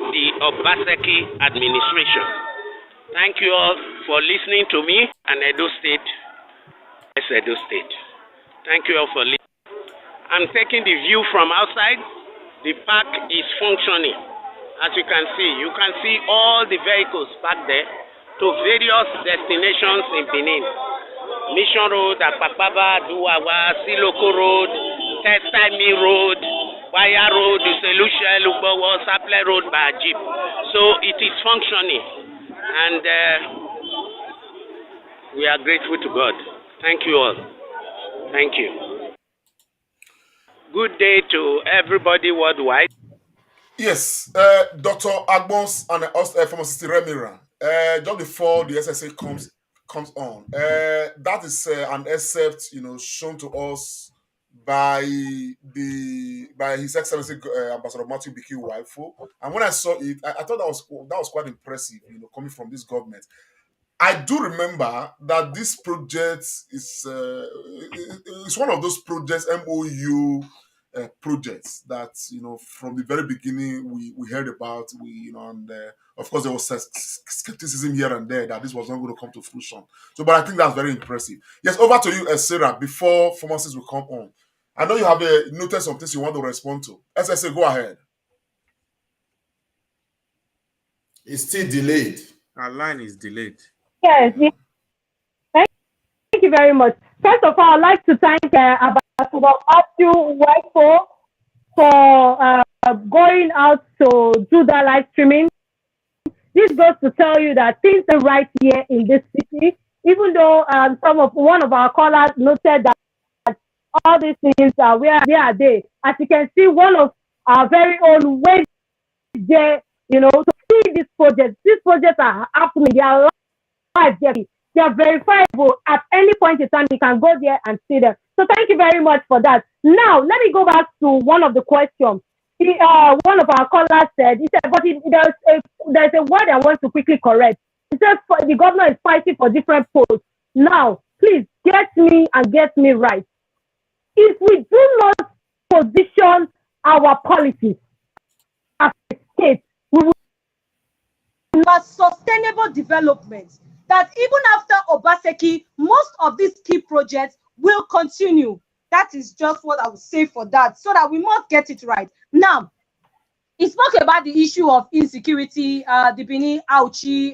the Obaseki administration. Thank you all for listening to me and Edo State. Yes, Edo State. Thank you all for listening. I'm taking the view from outside. The park is functioning. As you can see all the vehicles parked there to various destinations in Benin. Mission Road, Apapaba, Duwawa, Siloko Road, Testami Road, Waya Road, Uselusha, Lubowo, Saple Road by Jeep. So it is functioning. And we are grateful to God. Thank you all. Thank you. Good day to everybody worldwide. Yes, Dr. Agbons and Pharmacist Remira. Just before the SSA comes on, that is an excerpt, shown to us by His Excellency Ambassador Matthew Biki Waifo. And when I saw it, I thought that was quite impressive, coming from this government. I do remember that this project is one of those projects, MOU projects, that from the very beginning we heard about. And of course there was skepticism here and there that this was not going to come to fruition. So, but I think that's very impressive. Yes, over to you, Sarah. Before pharmacists will come on, I know you have noted some things you want to respond to. SSA, go ahead. It's still delayed. Our line is delayed. Yes. Thank you very much. First of all, I'd like to thank Ambassador Matthew Waifo for going out to do that live streaming. This goes to tell you that things are right here in this city, even though one of our callers noted that all these things where are they? As you can see, one of our very own ways there, to see these projects. These projects are happening. They are live. They are verifiable. At any point in time, you can go there and see them. So thank you very much for that. Now, let me go back to one of the questions. One of our callers said, but there's a word I want to quickly correct. He said the governor is fighting for different posts. Now, please get me right. If we do not position our policies as a state, we will have sustainable development, that even after Obaseki, most of these key projects will continue. That is just what I would say for that, so that we must get it right. Now, he spoke about the issue of insecurity, the Benin Auchi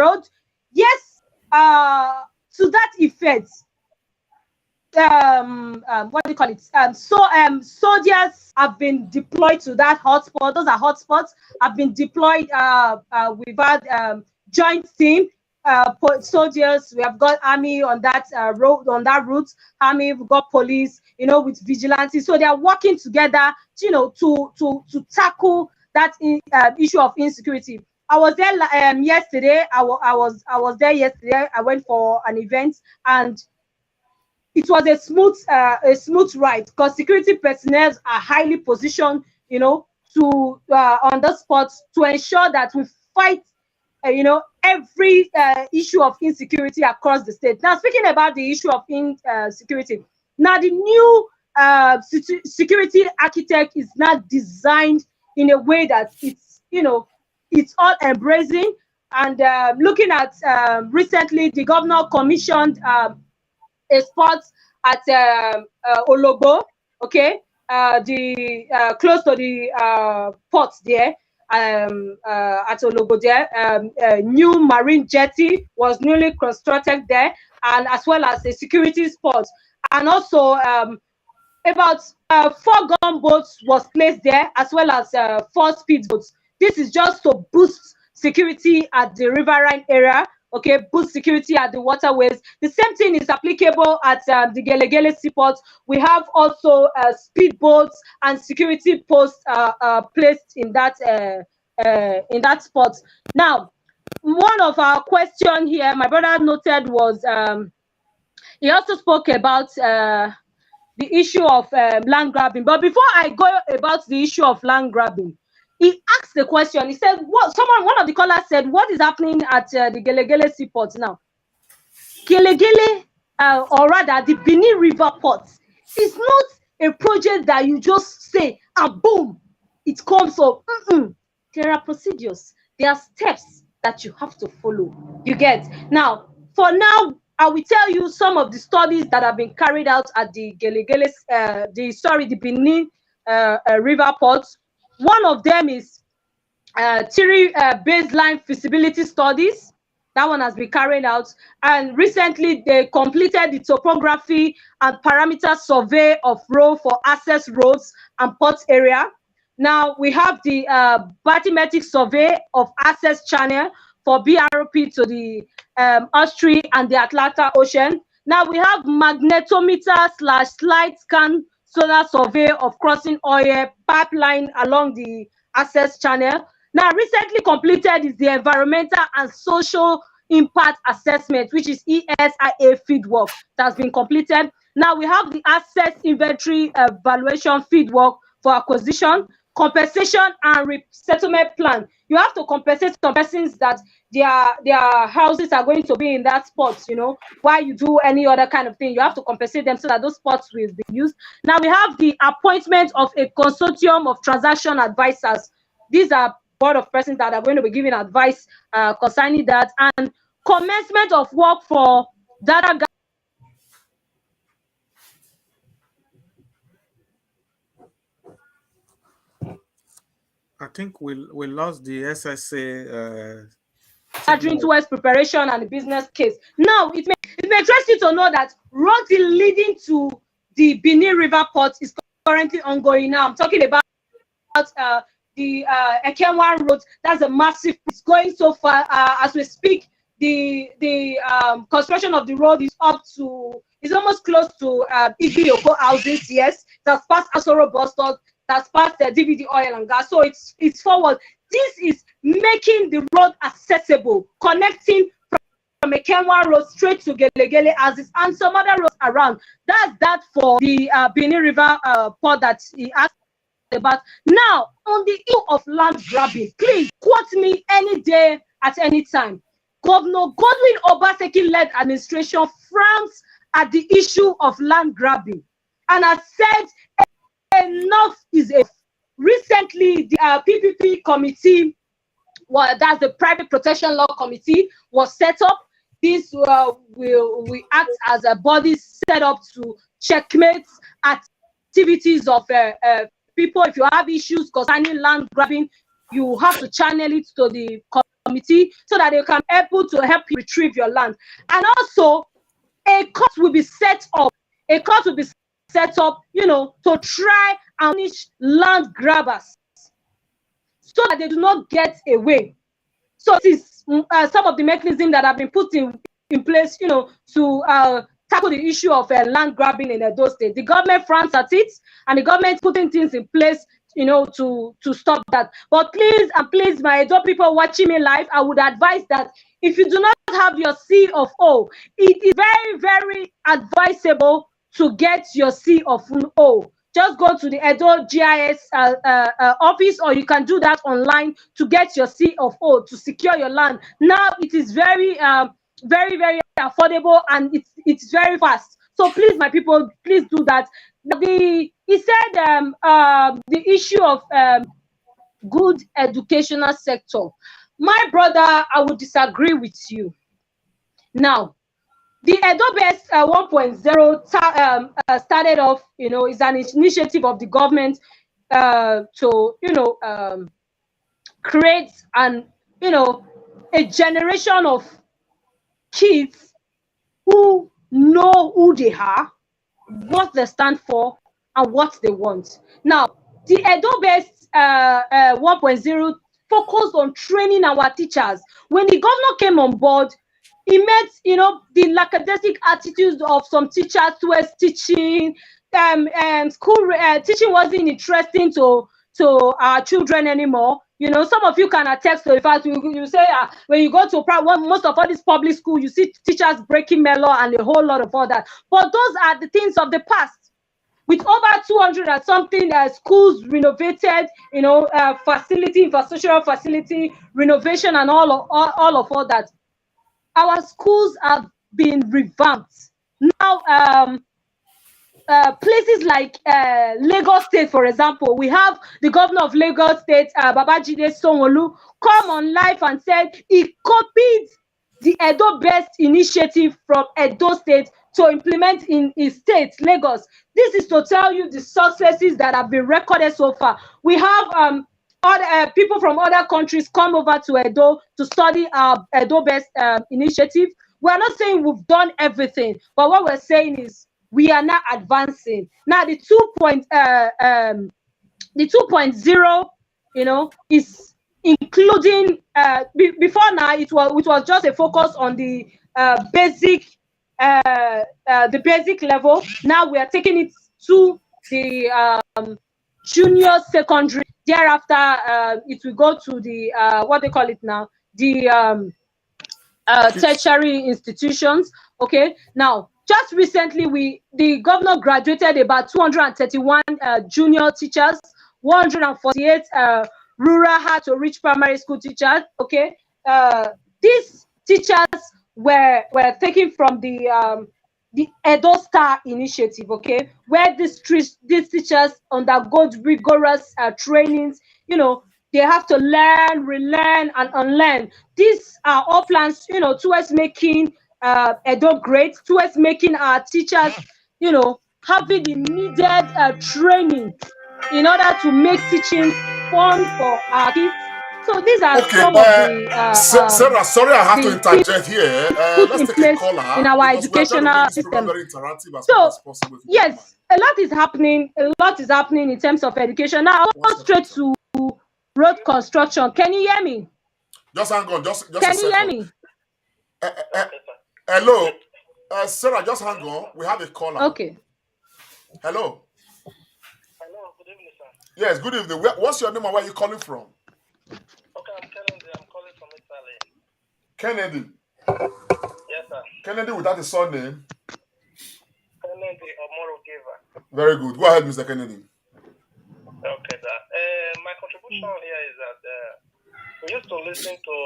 road. Yes, to that effect, what do you call it? Soldiers have been deployed to that hotspot. Those are hotspots. Have been deployed. We've had joint team. Soldiers, we have got army on that route. Army, we've got police, with vigilantes. So they are working together, to tackle that issue of insecurity. I was there yesterday. I was there yesterday. I went for an event, and it was a smooth ride, because security personnel are highly positioned, to on the spot to ensure that we fight every issue of insecurity across the state. Now, speaking about the issue of insecurity, now the new security architect is now designed in a way that it's all embracing. And looking at recently, the governor commissioned a spot at Ologo, okay, close to the port there. At Ologo there, new marine jetty was newly constructed there, and as well as a security spot. And also about 4 gunboats was placed there, as well as 4 speedboats. This is just to boost security at the riverine area, okay, boost security at the waterways. The same thing is applicable at the Gelegele seaport. We have also speedboats and security posts placed in that spot. Now, one of our question here, my brother noted, was he also spoke about the issue of land grabbing. But before I go about the issue of land grabbing, he asked the question. He said, one of the callers said, what is happening at the Gelegele seaport now? Gelegele, or rather the Benin River port, is not a project that you just say and boom, it comes up. There are procedures, there are steps that you have to follow. You get? Now, for now, I will tell you some of the studies that have been carried out at the Gelegele, the Benin River port. One of them is 3 baseline feasibility studies. That one has been carried out, and recently they completed the topography and parameter survey of road for access roads and port area. Now we have the bathymetric survey of access channel for BRP to the Austria and the Atlantic Ocean. Now we have magnetometer/slide scan sonar survey of crossing oil pipeline along the access channel. Now, recently completed is the environmental and social impact assessment, which is ESIA fieldwork that has been completed. Now we have the asset inventory evaluation fieldwork for acquisition, compensation, and resettlement plan. You have to compensate some persons that their houses are going to be in that spot, you know, while you do any other kind of thing. You have to compensate them so that those spots will be used. Now we have the appointment of a consortium of transaction advisors. These are board of persons that are going to be giving advice concerning that, and commencement of work for data. I think we lost the SSA gathering towards preparation and the business case. Now, it may interest you to know that road leading to the Benin River port is currently ongoing. Now, I'm talking about the Ekenwan Road. That's a massive. It's going so far as we speak. The construction of the road is almost close to Igiyoko houses. Yes, that's past Asoro bus stop. That's past the DVD oil and gas. So it's forward. This is making the road accessible, connecting from Ekenwan Road straight to Gelegele as is, and some other roads around. That's that for the Benin River port that he asked about. Now, on the issue of land grabbing, please quote me any day at any time. Governor Godwin Obaseki-led administration frowns at the issue of land grabbing and has said enough is enough. Recently, the PPP committee, well, that's the Private Protection Law Committee, was set up. This will act as a body set up to checkmate activities of people. If you have issues concerning land grabbing, you have to channel it to the committee so that they can be able to help you retrieve your land. And also, a court will be set up. A court will be set up, you know, to try and punish land grabbers so that they do not get away. So this is some of the mechanisms that have been put in place, you know, to tackle the issue of land grabbing in Edo State. The government frowns at it, and the government putting things in place, you know, to stop that. But please, and please, my Edo people watching me live, I would advise that if you do not have your C of O, it is very, very advisable to get your C of O. Just go to the Edo GIS office, or you can do that online to get your C of O to secure your land. Now it is very, very, very affordable, and it's very fast. So please, my people, please do that. He said the issue of good educational sector. My brother, I would disagree with you. Now, the Edo-based 1.0 started off, you know, is an initiative of the government to, you know, create an, you know, a generation of kids who know who they are, what they stand for, and what they want. Now, the Edo-based 1.0 focused on training our teachers. When the governor came on board, he met, the lackadaisical attitudes of some teachers towards teaching. School teaching wasn't interesting to our children anymore. Some of you can attest to the fact you say when you go to most of all these public school, you see teachers breaking mellow and a whole lot of all that. But those are the things of the past. With over 200 and something schools renovated, facility, infrastructural facility renovation, and all of that, our schools have been revamped. Now, places like Lagos State, for example, we have the governor of Lagos State, Babajide Sanwo-Olu, come on live and said he copied the Edo-based initiative from Edo State to implement in his state, Lagos. This is to tell you the successes that have been recorded so far. We have other people from other countries come over to Edo to study our Edo-based initiative. We're not saying we've done everything, but what we're saying is we are now advancing. Now the 2.0, is including before now it was just a focus on the basic level. Now we are taking it to the junior secondary. Thereafter, it will go to the what they call it now, the tertiary institutions. Okay, now just recently the governor graduated about 231 junior teachers, 148 rural hard to reach primary school teachers. Okay, these teachers were taken from the Edo Star initiative. Okay, where these teachers undergo rigorous trainings. They have to learn, relearn, and unlearn. These are all plans, towards making Edo great, towards making our teachers, having the needed training in order to make teaching fun for our kids. So these are some of the Sarah, sorry, I have to things interject here. put Let's in take a place caller in our because we are trying to educational make this program system. very interactive as So much as possible. if you don't mind. yes, a lot is happening. A lot is happening in terms of education. Now I'll go straight to road construction. Can you hear me? Just hang on, just Can a you hear second. me? Hello, Sarah, just hang on. We have a caller. Okay. Hello. Hello, good evening, sir. Yes, good evening. What's your name and where are you calling from? Okay, I'm Kennedy. I'm calling from Italy. Kennedy. Yes, sir. Kennedy without a surname. Kennedy Omoro Giver. Very good. Go ahead, Mr. Kennedy. Okay, sir. My contribution here is that we used to listen to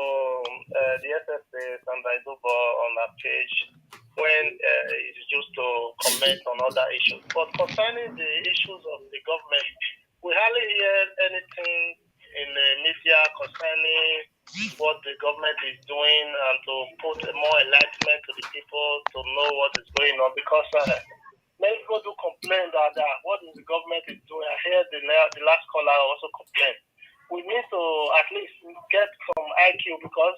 the SSA Sandaidubo on that page when it used to comment on other issues. But concerning the issues of the government, we hardly hear anything in the media concerning what the government is doing and to put more enlightenment to the people to know what is going on, because many people do complain that what is the government is doing. I heard the last caller also complain. We need to at least get some IQ, because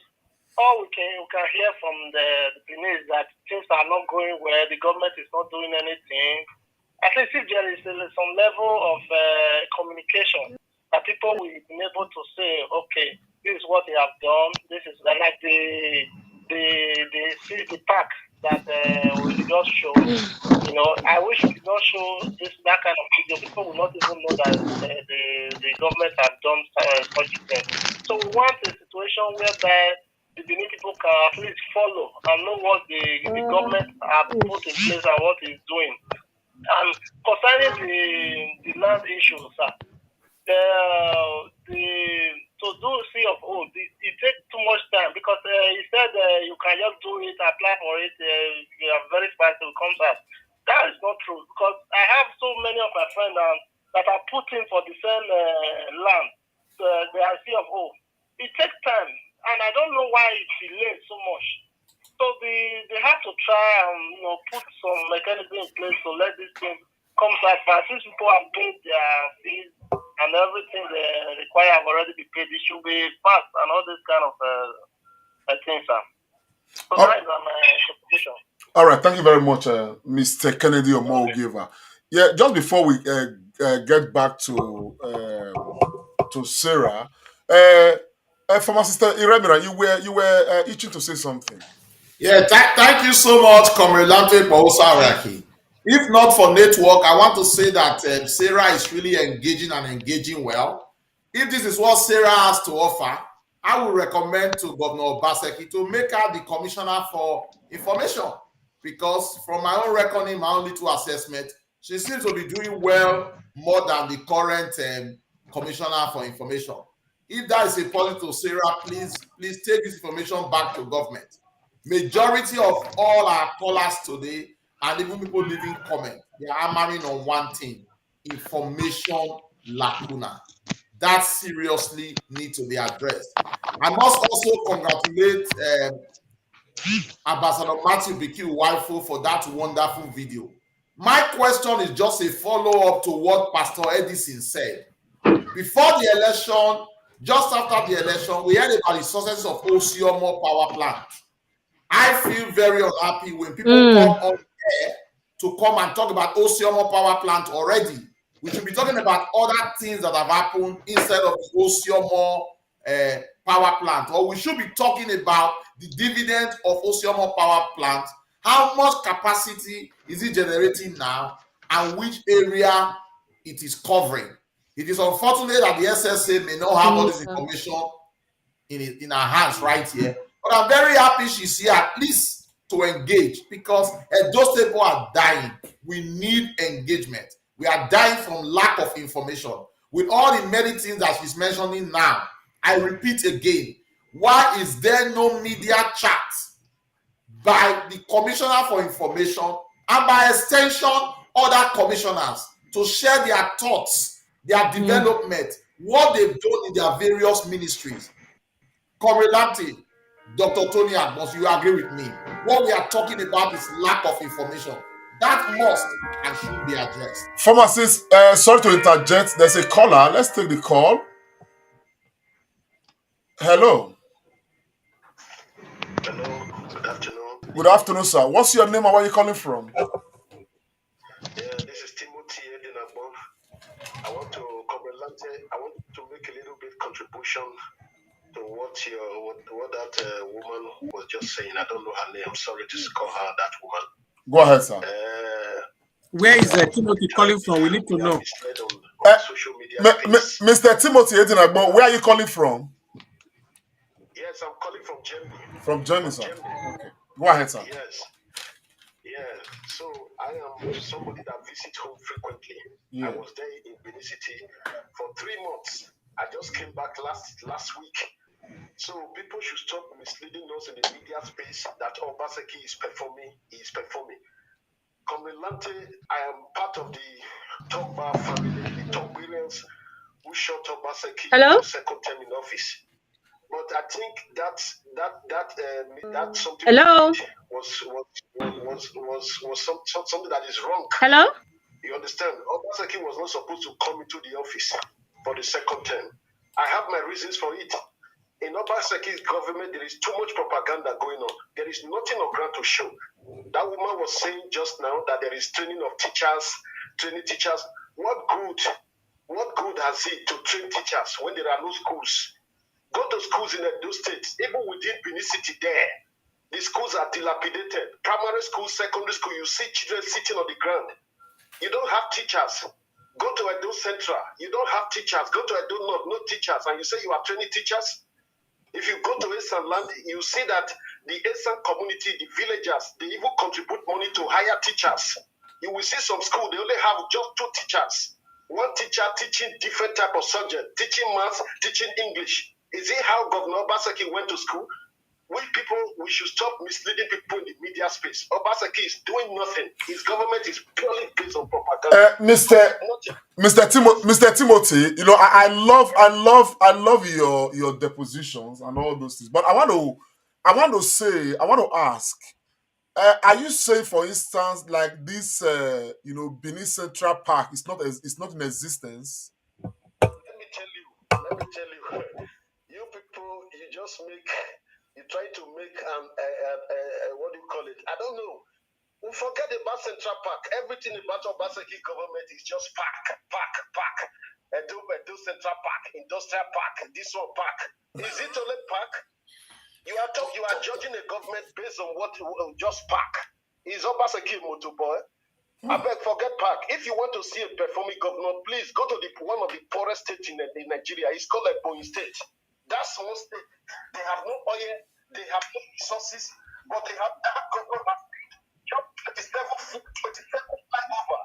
all we can hear from the Benin is that things are not going well, the government is not doing anything. At least if there is some level of communication that people will be able to say, okay, this is what they have done. This is like the park that we just showed. I wish we did not show that kind of video. People will not even know that the government have done such a thing. So we want a situation whereby the Benin people can at least follow and know what the government have put in place and what it's doing. And concerning the land issues, sir, to do C of O, it takes too much time, because he said you can just do it, apply for it, you are very fast, it comes out. That is not true, because I have so many of my friends that are put in for the same land, the C of O. It takes time, and I don't know why it delays so much. So they have to try and put some mechanism in place to let this thing come out fast. Since people have paid their fees and everything they require have already been paid, it should be fast and all this kind of things, sir. So that is my contribution. All right, thank you very much, Mr. Kennedy Omogiva. Yeah, just before we get back to Sarah, former sister Iremira, you were itching to say something. Yeah, thank you so much, Comrade Lante Pausaraki. If not for network, I want to say that Sarah is really engaging and engaging well. If this is what Sarah has to offer, I would recommend to Governor Obaseki to make her the commissioner for information. Because from my own reckoning, my own little assessment, she seems to be doing well more than the current commissioner for information. If that is a point to Sarah, please take this information back to government. Majority of all our callers today, and even people leaving comment, they are hammering on one thing: information lacuna. That seriously needs to be addressed. I must also congratulate Ambassador Matthew Bikiu Waifu for that wonderful video. My question is just a follow-up to what Pastor Edison said. Before the election, just after the election, we heard about the success of Osiomo power plant. I feel very unhappy when people come on air to come and talk about Osiomo power plant already. We should be talking about other things that have happened instead of the Osiomo power plant. Or we should be talking about the dividend of Osiomo power plant. How much capacity is it generating now, and which area it is covering? It is unfortunate that the SSA may not have all this information in our hands right here. But I'm very happy she's here at least to engage, because those people are dying. We need engagement. We are dying from lack of information. With all the many things that she's mentioning now, I repeat again, why is there no media chat by the Commissioner for Information and by extension other commissioners to share their thoughts, their development, what they've done in their various ministries? Correlative, Dr. Tony Agbons, you agree with me? What we are talking about is lack of information. That must and should be addressed. Pharmacist, sorry to interject. There's a caller. Let's take the call. Hello. Hello, good afternoon. Good afternoon, sir. What's your name and where are you calling from? Yeah, this is Timothy Edinabon. I want to make a little bit contribution to what that woman was just saying. I don't know her name. I'm sorry to call her that woman. Go ahead, sir. Where is Timothy calling from? We need to know. On social media Mr. Timothy Edinagbo, where are you calling from? Yes, I'm calling from Germany. From Germany, sir. Okay. Go ahead, sir. Yes. Yeah. So I am somebody that visits home frequently. Yeah. I was there in Benin City for 3 months. I just came back last week. So people should stop misleading us in the media space that Obaseki is performing. Comilante, I am part of the Togba family, the Togbarians who shot Obaseki in the second term in office. But I think that something was something that is wrong. Hello? You understand? Obaseki was not supposed to come into the office for the second term. I have my reasons for it. In Obaseki's government, there is too much propaganda going on. There is nothing on ground to show. That woman was saying just now that there is training teachers. What good has it to train teachers when there are no schools? Go to schools in Edo State, even within Benin City there. The schools are dilapidated. Primary school, secondary school, you see children sitting on the ground. You don't have teachers. Go to Edo Central, you don't have teachers. Go to Edo North, no teachers. And you say you are training teachers? If you go to Eastern Land, you see that the Eastern community, the villagers, they even contribute money to hire teachers. You will see some school, they only have just 2 teachers. One teacher teaching different type of subject, teaching maths, teaching English. Is it how Governor Obaseki went to school? We should stop misleading people in the media space. Obaseki is doing nothing. His government is purely based on propaganda. Mr. Timothy, you know, I love your depositions and all those things. But I want to ask, are you saying, for instance, like this, Benin Central Park is not in existence? Let me tell you. You people, you try to make what do you call it? I don't know. We forget about Central Park. Everything about Obaseki government is just park. Edo Central Park, Industrial Park, this one park. Is it only park? You are judging a government based on what just park. Is Obaseki motor boy? I beg, forget park. If you want to see a performing governor, please go to one of the poorest states in Nigeria. It's called Ebonyi State. That's one state. They have no oil, they have no resources, but they have that governor has just 27 flyover.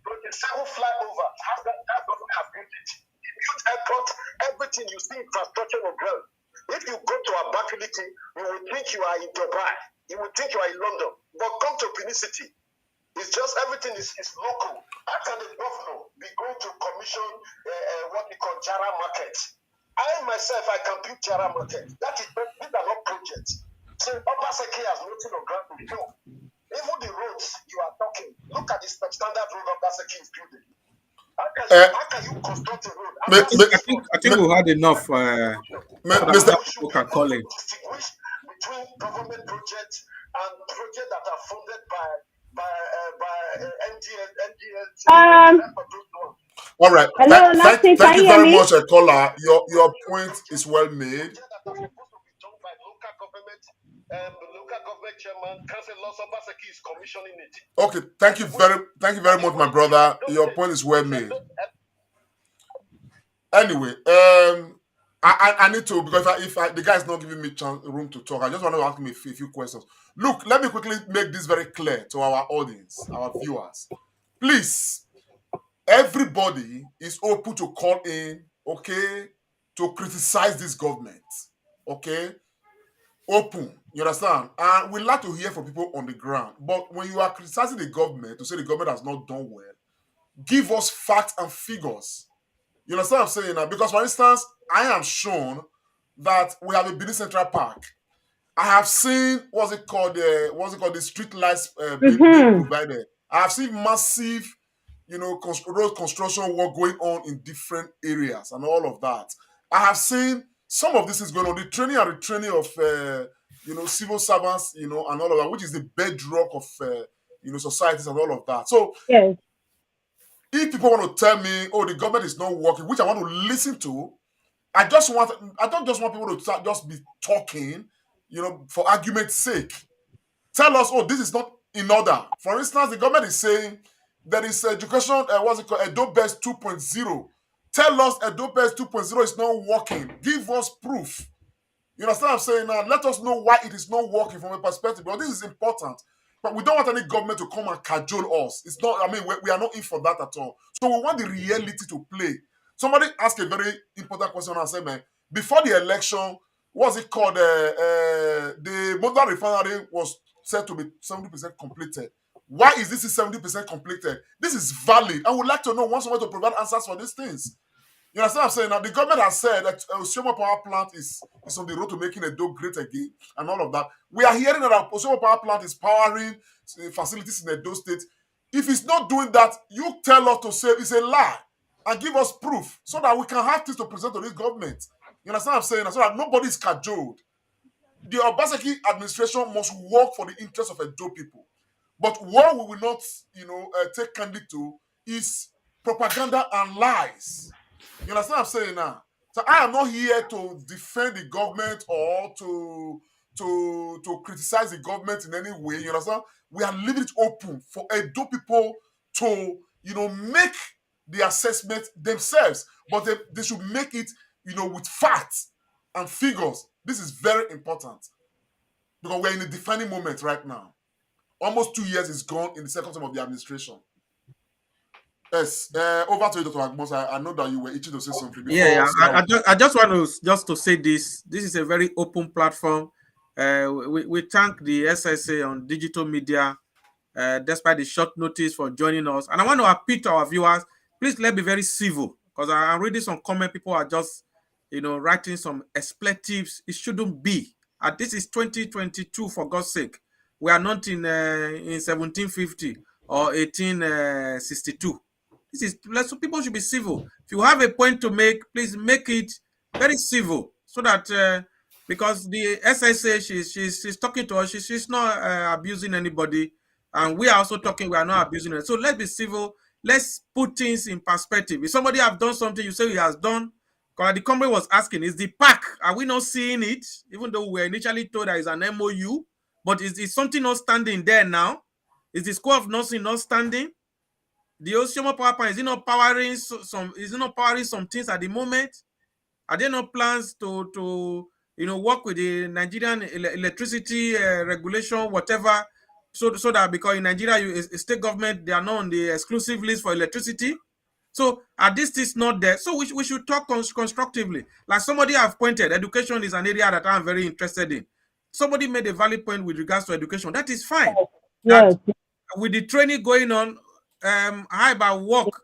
27 flyover. That government has built it. He built airport, everything you see infrastructure on ground. If you go to Abakaliki, you will think you are in Dubai. You will think you are in London. But come to Benin City. It's just everything is local. How can the governor be going to commission what we call Jara market? I myself, I can build Jara market. These are not projects. So Obaseki has nothing on ground to show. Even the roads you are talking, look at the standard road Obaseki is building. How can you construct a road? I think we had enough. Mr. We can call it. Distinguish between government projects and projects that are funded by NGS. All right. Hello, Thank you can you hear very me? much, caller. Your point is well made. Local government chairman, councillor Obaseki is commissioning it. Okay, thank you very much, my brother. Your point is well made. Anyway, I need to, because if the guy is not giving me room to talk, I just want to ask him a few questions. Look, let me quickly make this very clear to our audience, our viewers. Please, everybody is open to call in, okay, to criticize this government, okay? Open, you understand? And we like to hear from people on the ground. But when you are criticizing the government to say the government has not done well, give us facts and figures. You understand what I'm saying now? Because, for instance, I am shown that we have a Benin Central Park. I have seen what's it called the street lights being provided. I have seen massive, road construction work going on in different areas and all of that. I have seen some of this is going on. The training and retraining of civil servants, and all of that, which is the bedrock of societies and all of that. So Yes. if people want to tell me, oh, the government is not working, which I want to listen to, I don't just want people to just be talking, for argument's sake. Tell us, oh, this is not in order. For instance, the government is saying there is education, Edo Best 2.0. Tell us Edo Best 2.0 is not working. Give us proof. You understand what I'm saying now? Let us know why it is not working from a perspective. Because this is important. But we don't want any government to come and cajole us. It's not, we are not in for that at all. So we want the reality to play. Somebody asked a very important question and said, man, before the election, what's it called? The modern refinery was said to be 70% completed. Why is this 70% completed? This is valid. I would like to know once somebody to provide answers for these things. You understand what I'm saying? Now, the government has said that Oshomo Power Plant is on the road to making Edo great again and all of that. We are hearing that our Oshomo Power Plant is powering facilities in Edo State. If it's not doing that, you tell us to say it's a lie and give us proof so that we can have things to present to this government. You understand what I'm saying? So that nobody is cajoled. The Obaseki administration must work for the interests of Edo people. But what we will not, take kindly to is propaganda and lies. You understand what I'm saying now? So I am not here to defend the government or to criticize the government in any way. You understand? We are leaving it open for Edo people to, make the assessment themselves. But they should make it, with facts and figures. This is very important. Because we're in a defining moment right now. Almost 2 years is gone in the second term of the administration. Yes, over to you, Dr. Agbons. I know that you were itching to say something. I just want to say this. This is a very open platform. We thank the SSA on digital media, despite the short notice, for joining us. And I want to appeal to our viewers, please let's be very civil, because I'm reading some comment. People are just, writing some expletives. It shouldn't be. And this is 2022, for God's sake. We are not in 1750 or 1862. So people should be civil. If you have a point to make, please make it very civil, so that because the SSA, she's talking to us, she's not abusing anybody. and we are also talking, we are not abusing it. So let's be civil. Let's put things in perspective. If somebody have done something, you say he has done. Because the company was asking, is the pack, are we not seeing it? Even though we were initially told that it's an MOU, but is something not standing there now? Is the School of Nursing not standing? The Oshomo power plant, is it not powering some things at the moment? Are there no plans to work with the Nigerian electricity regulation, whatever, so that, because in Nigeria, state government, they are not on the exclusive list for electricity. So are these things not there? So we should talk constructively. Like somebody have pointed, education is an area that I'm very interested in. Somebody made a valid point with regards to education. That is fine. That Yes. with the training going on, how about work,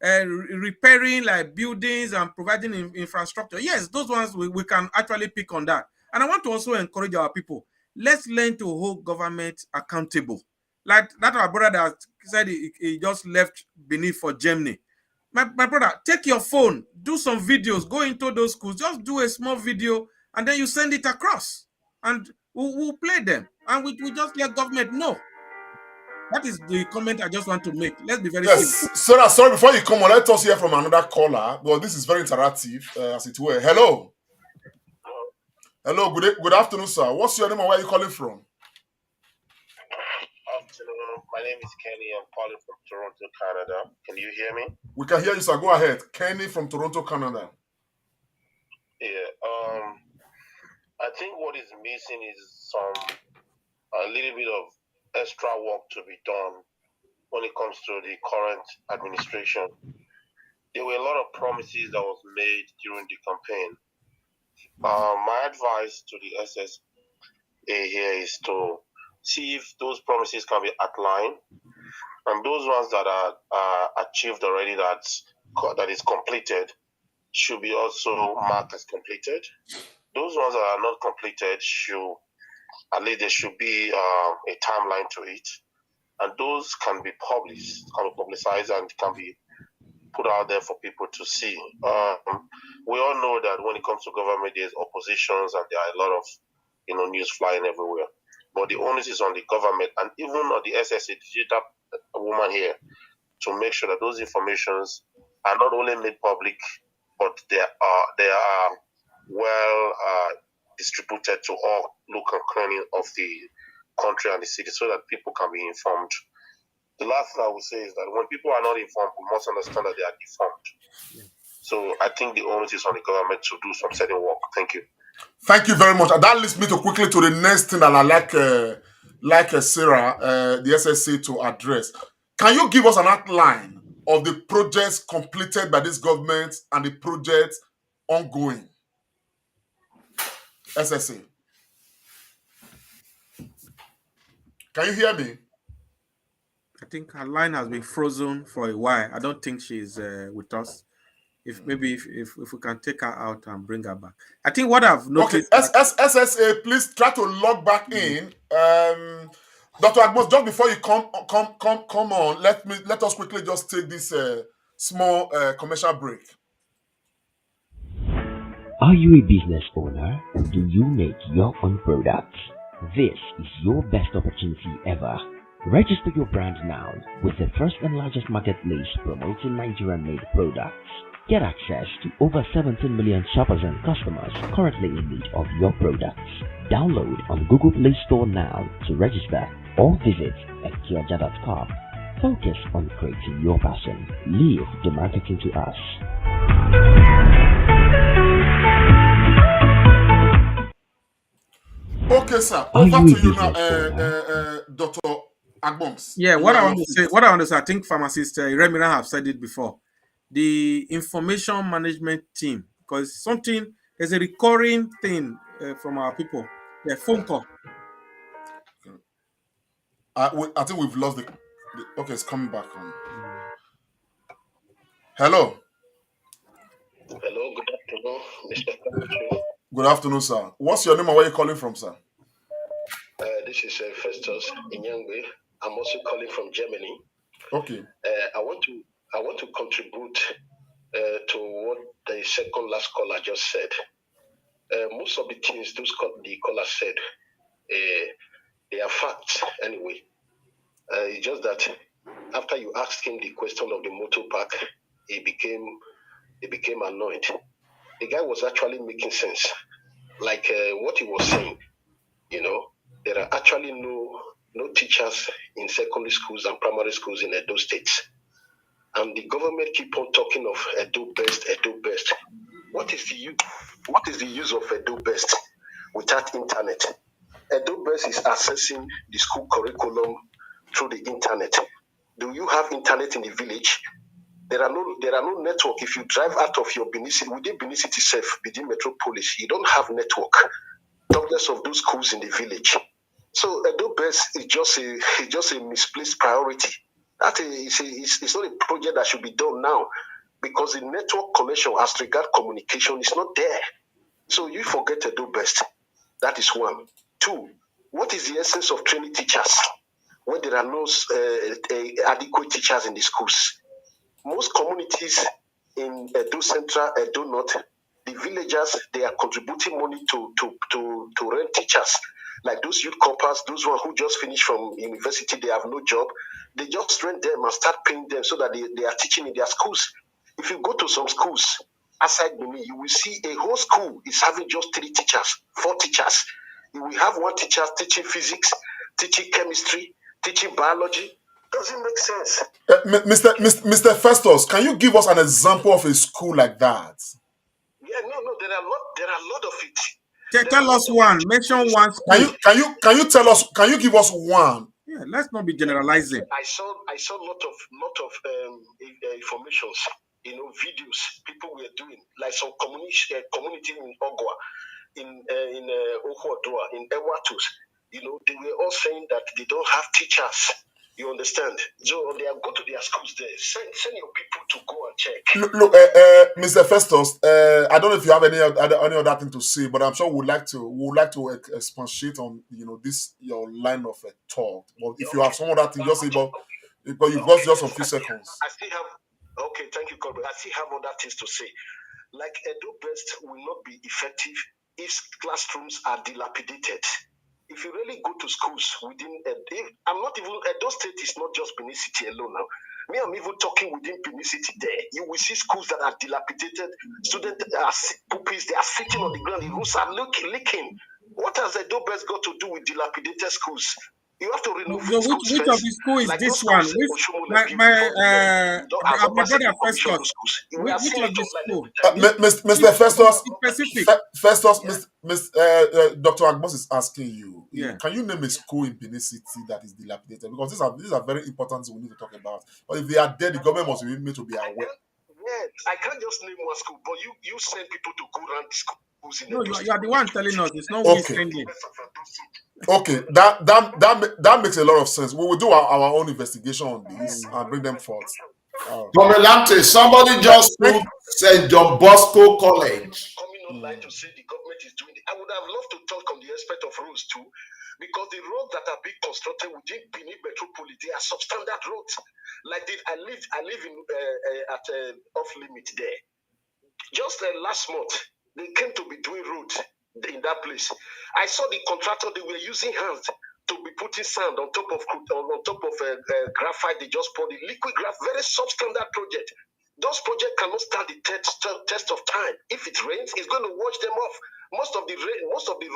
repairing like buildings and providing infrastructure? Yes, those ones we can actually pick on that. And I want to also encourage our people. Let's learn to hold government accountable. Like that our brother that said he just left Benin for Germany. My brother, take your phone, do some videos, go into those schools, just do a small video, and then you send it across. And we'll play them. And we just let government know. That is the comment I just want to make. Let's be very simple. Yes, Sarah, sorry, before you come on, let us hear from another caller. Well, this is very interactive, as it were. Hello. Hello, good afternoon, sir. What's your name and where are you calling from? Afternoon. My name is Kenny. I'm calling from Toronto, Canada. Can you hear me? We can hear you, sir. Go ahead. Kenny from Toronto, Canada. Yeah. I think what is missing is a little bit of extra work to be done when it comes to the current administration. There were a lot of promises that was made during the campaign. My advice to the SSA here is to see if those promises can be outlined, and those ones that are achieved already, that is completed, should be also marked as completed. Those ones that are not completed at least there should be a timeline to it, and those can be publicized and can be put out there for people to see. We all know that when it comes to government, there's oppositions and there are a lot of news flying everywhere. But the onus is on the government and even on the SSA digital woman here to make sure that those informations are not only made public, but they are well distributed to all nook and cranny of the country and the city, so that people can be informed. The last thing I would say is that when people are not informed, we must understand that they are deformed. So I think the onus is on the government to do some certain work. Thank you. Thank you very much. And that leads me to quickly to the next thing that I like Sarah, the SSC, to address. Can you give us an outline of the projects completed by this government and the projects ongoing? SSA. Can you hear me? I think her line has been frozen for a while. I don't think she's with us. If we can take her out and bring her back. I think what I've noticed. Okay, SSA, please try to log back in. Dr. Agbos, just before you come on, let us quickly just take this small commercial break. Are you a business owner? Do you make your own products? This is your best opportunity ever. Register your brand now with the first and largest marketplace promoting Nigerian-made products. Get access to over 17 million shoppers and customers currently in need of your products. Download on Google Play Store now to register or visit ekioja.com. Focus on creating your passion. Leave the marketing to us. Okay, sir. Over to you now, Dr. Agbons. Yeah, what I want to say, I think pharmacist Remira have said it before. The information management team, because there's a recurring thing from our people. The phone call. I think we've lost the. Okay, it's coming back on. Hello. Hello, good afternoon, Mr. Good afternoon, sir. What's your name and where are you calling from, sir? This is Festus Inyangwe. I'm also calling from Germany. Okay. I want to contribute to what the second last caller just said. Most of the things the caller said, they are facts anyway. It's just that after you asked him the question of the motor park, he became annoyed. The guy was actually making sense, like what he was saying. There are actually no teachers in secondary schools and primary schools in Edo State, and the government keep on talking of Edo Best, Edo Best. What is the use of Edo Best without internet? Edo Best is accessing the school curriculum through the internet. Do you have internet in the village? There are no network. If you drive out of your Benin City, within Benin City itself, within Metropolis, you don't have network. Talkless of those schools in the village. So Edo Best is just a misplaced priority. It's not a project that should be done now, because the network connection as regard communication is not there. So you forget Edo Best. That is one. Two, what is the essence of training teachers when there are no adequate teachers in the schools? Most communities in Edo Central, Edo North, the villagers, they are contributing money to rent teachers. Like those youth corpers, those ones who just finished from university, they have no job. They just rent them and start paying them so that they are teaching in their schools. If you go to some schools outside Benin, you will see a whole school is having just 3 teachers, 4 teachers. You will have 1 teacher teaching physics, teaching chemistry, teaching biology. Doesn't make sense. Mr. Festus, can you give us an example of a school like that? Yeah, no, there are a lot of it. Tell us one. Mention one school. Can you tell us? Can you give us one? Yeah, let's not be generalizing. I saw a lot of informations, videos people were doing, like some community in Ogwa, in Ohuodua, in Ewatus. They were all saying that they don't have teachers. You understand? So they are go to their schools there. Send your people to go and check. Look, Mr. Festus, I don't know if you have any other thing to say, but I'm sure we would like to expatiate on this your line of thought. But if you have some other thing, just say about because you've got just a few seconds. I still have. Okay, thank you, Corbett. I still have other things to say. Like Edo Best will not be effective if classrooms are dilapidated. If you really go to schools within, Edo State is not just Benin City alone now. Me, I'm even talking within Benin City there. You will see schools that are dilapidated. Students are pupils, they are sitting on the ground. The roofs are leaking. What has Edo Best got to do with dilapidated schools? You have to renovate schools. Which of the school is this one? My brother Festus. Which of the school? Mr. Festus, specific. Festus, Dr. Agbos is asking you. Yeah. Can you name a school in Benin City that is dilapidated? Because these are very important things we need to talk about. But if they are dead, the government must be made to be aware. Yes, I can't just name one school, but you send people to go around the schools. No, you are the one telling us. It's not we sending. Okay, that makes a lot of sense. We will do our own investigation on this and bring them forth. Comellante, somebody just put St. John Bosco College. Coming online to say the government is doing it. I would have loved to talk on the aspect of roads too, because the roads that are being constructed within Benin Metropolis, they are substandard roads. Like I live in at off limit there. Just last month, they came to be doing roads in that place. I saw the contractor, they were using hands to be putting sand on top of graphite. They just poured the liquid graphite, very substandard project. Those projects cannot stand the test of time. If it rains, it's going to wash them off. Most of the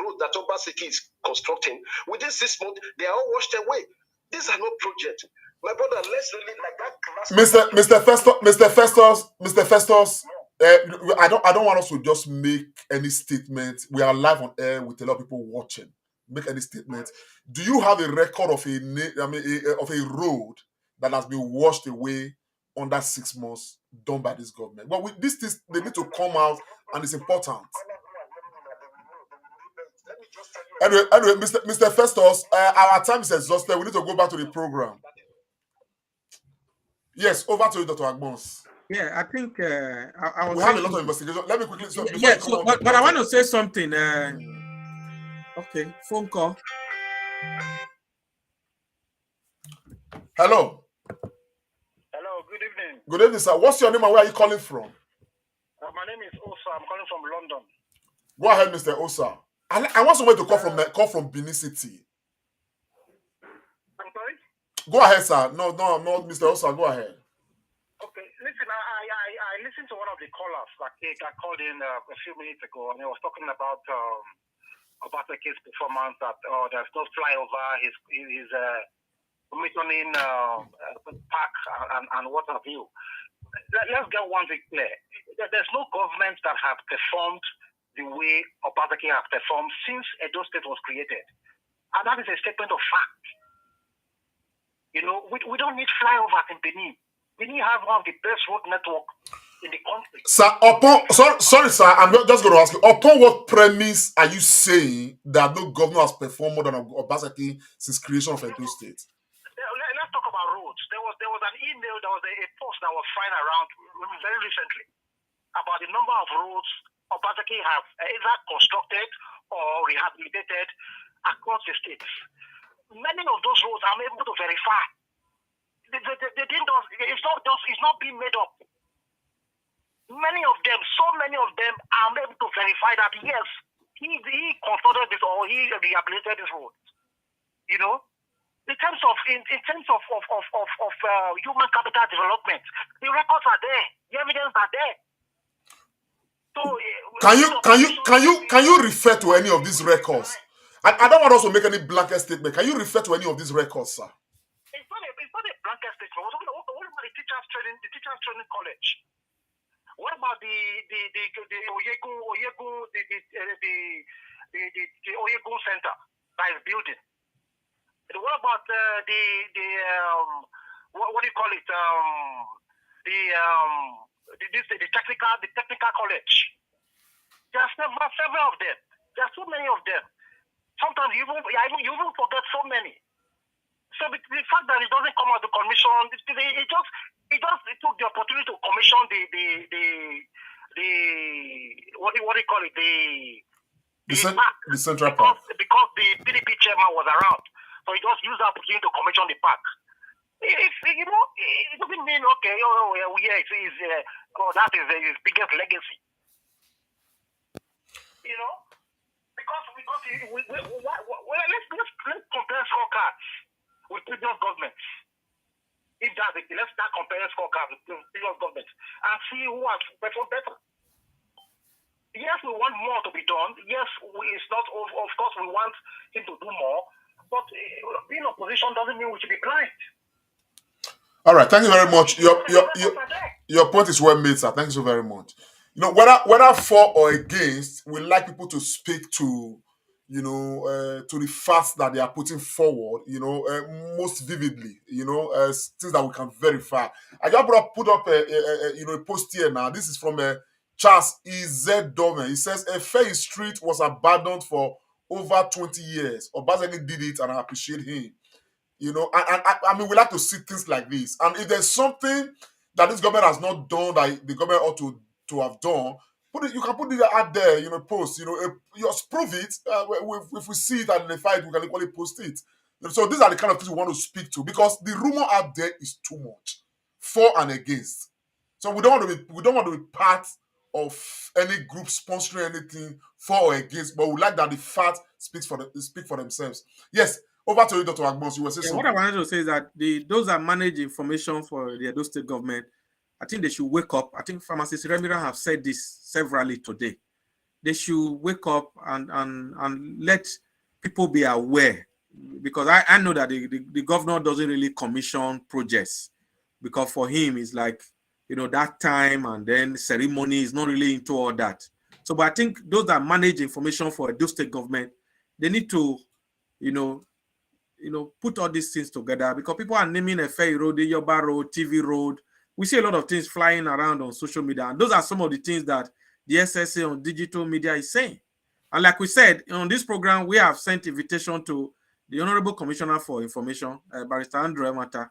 roads that Obaseki is constructing, within 6 months, they are all washed away. These are not projects. My brother, let's really like that. Mr. Festus. I don't want us to just make any statement. We are live on air with a lot of people watching. Make any statement. Do you have a record of a road that has been washed away under 6 months done by this government? Well, with this they need to come out, and it's important. Anyway, Mr. Festus, our time is exhausted. We need to go back to the program. Yes, over to you, Dr. Agbons. Yeah, I think we have a lot of investigation. Let me quickly. But I want to say something. Okay, phone call. Hello. Hello, good evening. Good evening, sir. What's your name and where are you calling from? My name is Osa. I'm calling from London. Go ahead, Mr. Osa. I want somebody to call from Benin City. I'm sorry? Go ahead, sir. No, not Mr. Osa. Go ahead. Okay, listen, I listened to one of the callers that called in a few minutes ago, and he was talking about Obaseki's performance, that there's no flyover, he's commissioning park and what have you. Let's get one thing clear. There's no government that has performed the way Obaseki has performed since Edo State was created. And that is a statement of fact. You know, we don't need flyovers in Benin. Benin has one of the best road network in the country. Sir, sorry, sir, I'm just going to ask you, upon what premise are you saying that no governor has performed more than Obaseki since creation of Edo State? Let's talk about roads. There was an email, there was a post that was flying around very recently about the number of roads Obaseki has either constructed or rehabilitated across the states. Many of those roads I'm able to verify. They didn't. It's not being made up. Many of them, so many of them, I'm able to verify that yes, he constructed this or he rehabilitated this road. You know, in terms of human capital development, the records are there, the evidence are there. So can you refer to any of these records? I don't want us to make any blanket statement. Can you refer to any of these records, sir? It's not a blanket statement. What about the teachers training college? What about the Oyegu Center that is building? What about what do you call it? The technical college. There are several of them. There are so many of them. Sometimes you even forget so many. So the fact that it doesn't come out of the commission, it took the opportunity to commission the what do you call it, the Central Park, because the PDP chairman was around, so he just used the opportunity to commission the park. It doesn't mean okay, that is his biggest legacy. You know, because let's compare scorecards with previous governments. If that's the case, let's start comparing scorecards with previous governments and see who has performed better. Yes, we want more to be done. Yes, it's not. Of course, we want him to do more. But being opposition doesn't mean we should be blind. All right, thank you very much. Your point is well made, sir. Thank you so very much. You know, whether for or against, we like people to speak to, to the facts that they are putting forward, most vividly, things that we can verify. I just put up a post here now. This is from Charles E.Z. Dome. He says, a fair street was abandoned for over 20 years. Obaseki did it, and I appreciate him. I mean, we like to see things like this. And if there's something that this government has not done that the government ought to have done, you can put it out there, post, just prove it. If we see it and identify it, we can equally post it. So these are the kind of things we want to speak to, because the rumor out there is too much, for and against. So we don't want to be part of any group sponsoring anything for or against, but we like that the facts speak for themselves. Yes, over to you, Dr. Agbons. You were saying something. What I wanted to say is that those that manage information for the Edo State government, I think they should wake up. I think pharmacist Remira have said this severally today. They should wake up and let people be aware, because I know that the governor doesn't really commission projects, because for him it's like, that time and then ceremony is not really into all that. So, but I think those that manage information for Edo State government, they need to, put all these things together, because people are naming a ferry road, the Yoba road, TV road. We see a lot of things flying around on social media, and those are some of the things that the SSA on digital media is saying. And like we said, on this program, we have sent invitation to the Honorable Commissioner for Information, Barrister Andrew Emata,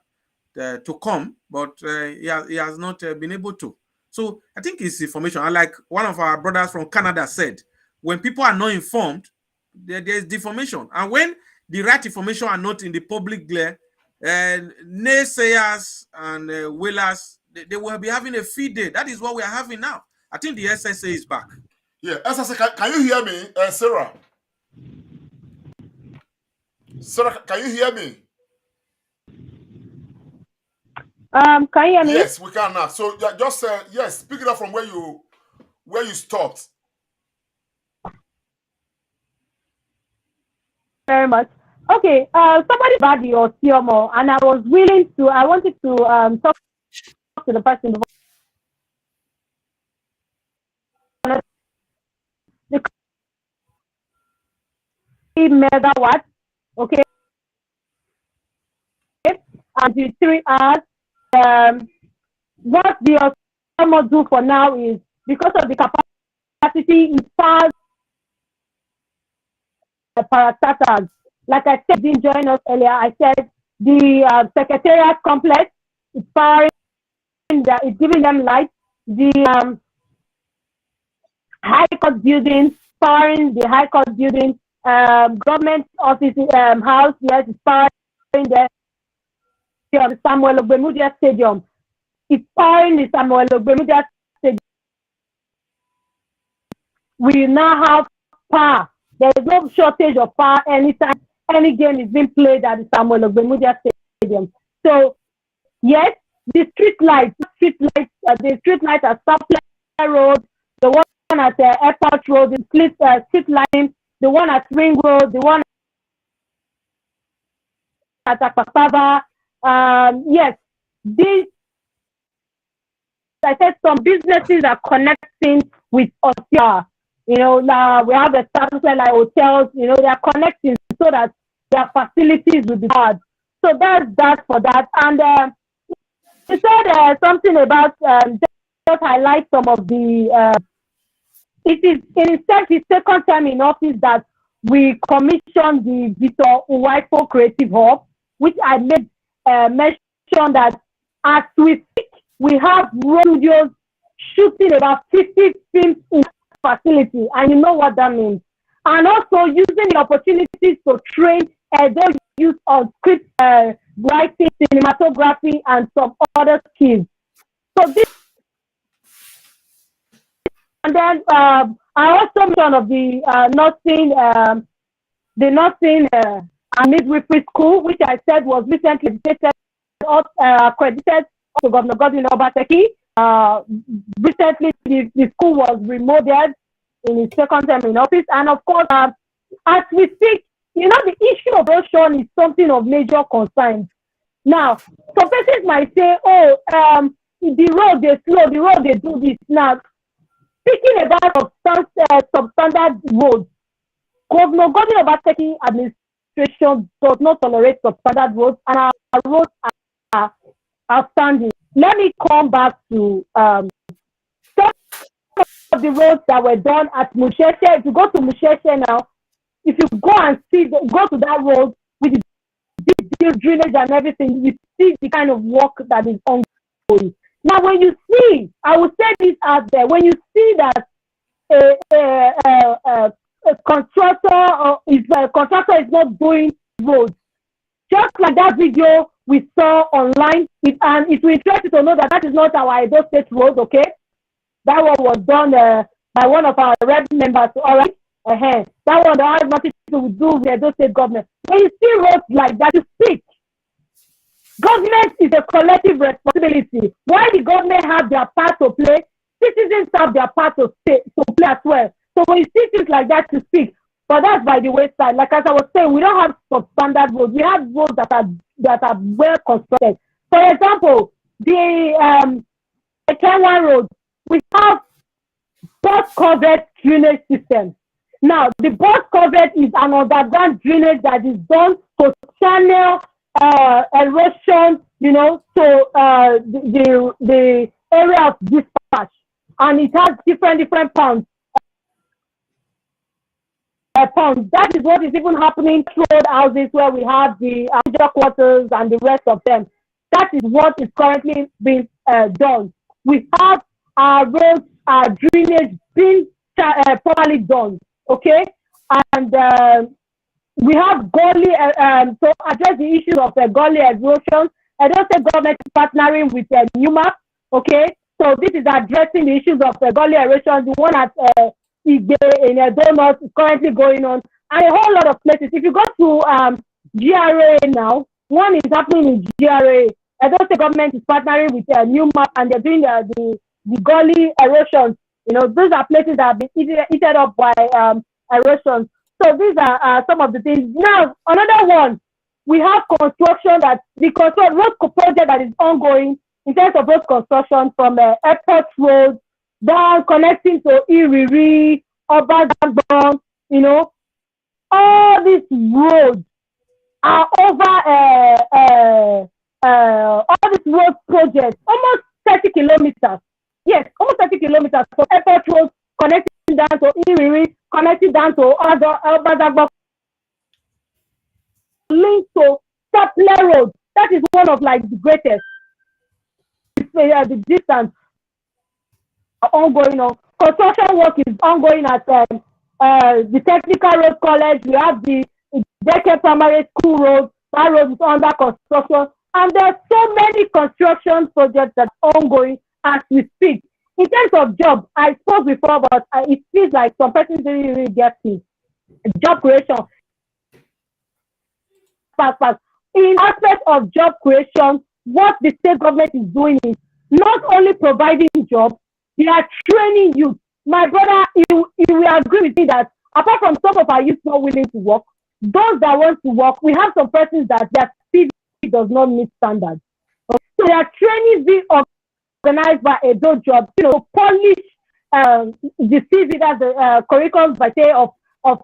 to come, but he has not been able to. So I think it's information. And like one of our brothers from Canada said, when people are not informed, there's deformation. And when the right information are not in the public glare, naysayers and whalers, they will be having a field day. That is what we are having now. I think the SSA is back. Yeah, SSA, can you hear me, Sarah? Sarah, can you hear me? Can you hear me? Yes, we can now. So just yes, pick it up from where you stopped. Very much. Okay. Somebody bad your CMO, and I wanted to talk to the person. The 3 megawatts, okay, and the 3 hours. What the CMO do for now is, because of the capacity, it powers parastatals. Like I said, didn't join us earlier. I said the secretariat complex is powering it's giving them light. The high court building, powering the high court building. Government office house, yes, is powering the Samuel Ogbemudia Stadium. It's powering the Samuel Ogbemudia Stadium. We now have power. There is no shortage of power anytime any game is being played at the Samuel Ogbemudia Stadium. So yes, the street lights at Supply Road, the one at Airport Road, the street lighting, the one at Ring Road, the one at Akpakpava. Yes, these, I said, some businesses are connecting with us here. Now we have establishment like hotels, they are connecting so that their facilities will be hard. So that's that for that. And you said something about just highlight some of the. It is in fact his second time in office that we commissioned the Victor Uwaipo Creative Hub, which I made mention that as we speak, we have studios shooting about 50 films in facility, and you know what that means. And also using the opportunities to train their use of script writing, cinematography, and some other skills. So this, and then I also mentioned of the nursing and midwifery school, which I said was recently accredited to Governor Godwin Obaseki. Recently, the school was remodeled in his second term in office, and of course, as we speak, the issue of erosion is something of major concern. Now, some persons might say, "Oh, the road they slow, the road they do this." Now, speaking about substandard roads, Governor Godwin Obaseki administration does not tolerate substandard roads, and our roads are outstanding. Let me come back to some of the roads that were done at Musheshe. If you go to Musheshe now, if you go to that road with the drainage and everything, you see the kind of work that is ongoing. Now, when you see, I will say this out there, when you see that a contractor is not doing roads, just like that video we saw online, and it will interest you to know that is not our Edo State road, okay? That one was done by one of our rep members, all right? That one that has nothing to do with the Edo State government. When you see roads like that, you speak. Government is a collective responsibility. While the government have their part to play, citizens have their part to play as well. So when you see things like that, to speak. But that's by the wayside. Like as I was saying, we don't have substandard roads. We have roads that are well constructed. For example, the Kenwan Road, we have bus covered drainage system. Now, the bus covered is an underground drainage that is done to channel erosion, to the area of dispatch, and it has different ponds. That is what is even happening through road houses where we have the major quarters and the rest of them. That is what is currently being done. We have our roads, our drainage being properly done, okay? And we have gully, to address the issues of gully erosion. I don't say government is partnering with NUMA, okay? So this is addressing the issues of gully erosion. The one at in Edo North is currently going on, and a whole lot of places. If you go to GRA now, one is happening in GRA. Edo State government is partnering with New Map, and they're doing the gully erosions. Those are places that have been eaten up by erosions. So these are some of the things. Now, another one, we have construction road project that is ongoing in terms of road construction from Airport Road down connecting to Iriri, Obaseki, all these roads are over all these road projects, almost 30 kilometers. Yes, almost 30 kilometers from Airport Road connecting down to Iriri, connecting down to Obaseki, linked to Sapler Road. That is one of like the greatest. The distance ongoing. Construction work is ongoing at the Technical Road College. We have the Deke Primary School Road. That road is under construction. And there are so many construction projects that are ongoing as we speak. In terms of job, I spoke before, but it feels like some persons didn't really get me. Job creation. In aspect of job creation, what the state government is doing is not only providing jobs, they are training youth. My brother, you will agree with me that apart from some of our youth not willing to work, those that want to work, we have some persons that their CV does not meet standards. So there are trainings being organized by Edo Job, to polish the CV, that's the curriculum vitae of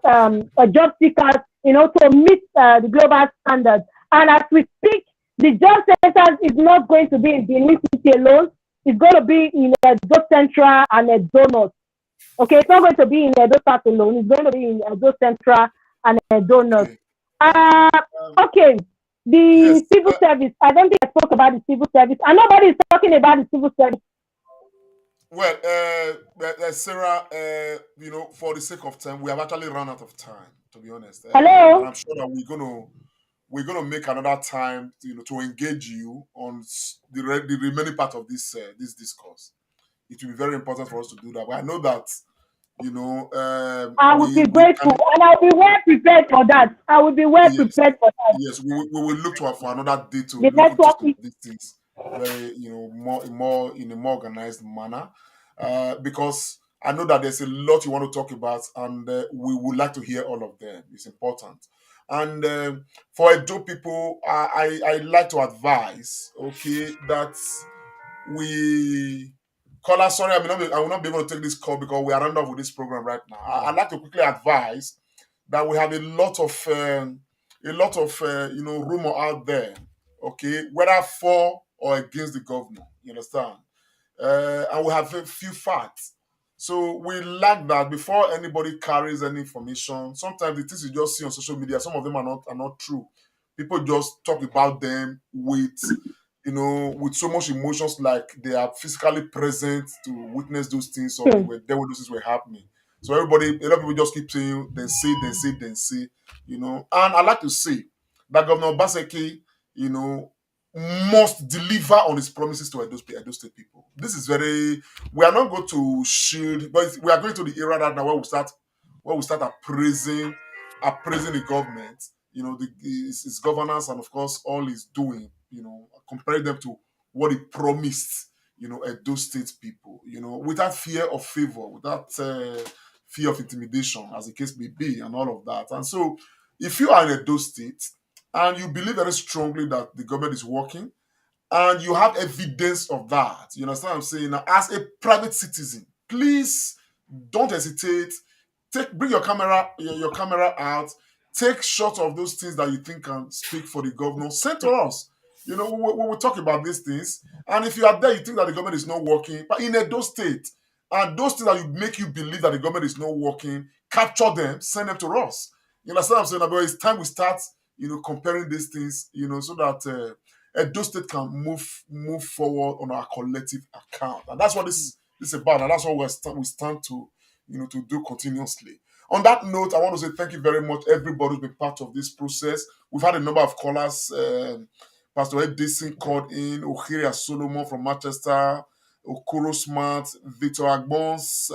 job seekers, to meet the global standards. And as we speak, the job centers is not going to be in Benin City alone. It's going to be in Edo Central and Edo North. Okay, it's not going to be in Edo South alone. It's going to be in Edo Central and Edo North. Okay, the civil service. I don't think I spoke about the civil service, and nobody is talking about the civil service. Well, Sarah, for the sake of time, we have actually run out of time, to be honest. Hello. And I'm sure that we're gonna make another time, to engage you on the remaining part of this discourse. It will be very important for us to do that. But I know that, I would be grateful, and I'll be well prepared for that. I will be well prepared for that. Yes, we will look for another day to the look into these things very, more in a more organized manner, because I know that there's a lot you want to talk about, and we would like to hear all of them. It's important. And for Edo people, I like to advise, that we caller, sorry, I will not be able to take this call because we are running off with this program right now. I'd like to quickly advise that we have a lot of rumor out there, whether for or against the governor. You understand? And we have a few facts. So we like that before anybody carries any information. Sometimes the things you just see on social media, some of them are not true. People just talk about them with so much emotions, like they are physically present to witness those things, or they were there when those things were happening. So a lot of people just keep saying, then say, And I like to say that Governor Obaseki, must deliver on his promises to Edo State people. This is we are not going to shield, but we are going to the era right now where we start appraising the government, his governance, and of course all he's doing, comparing them to what he promised, Edo State people, without fear of favor, without fear of intimidation, as the case may be, and all of that. And so, if you are in Edo State and you believe very strongly that the government is working, and you have evidence of that, you understand what I'm saying? Now, as a private citizen, please don't hesitate. Bring your camera out. Take shots of those things that you think can speak for the governor. Send to us. We will talk about these things. And if you are there, you think that the government is not working, but in Edo State, and those things that make you believe that the government is not working, capture them, send them to us. You understand what I'm saying? But it's time we start, comparing these things, so that Edo State can move forward on our collective account. And that's what this is about. And that's what we stand to, to do continuously. On that note, I want to say thank you very much, everybody who's been part of this process. We've had a number of callers. Pastor Edison called in, Ohiria Solomon from Manchester, Okoro Smart, Victor Agbons,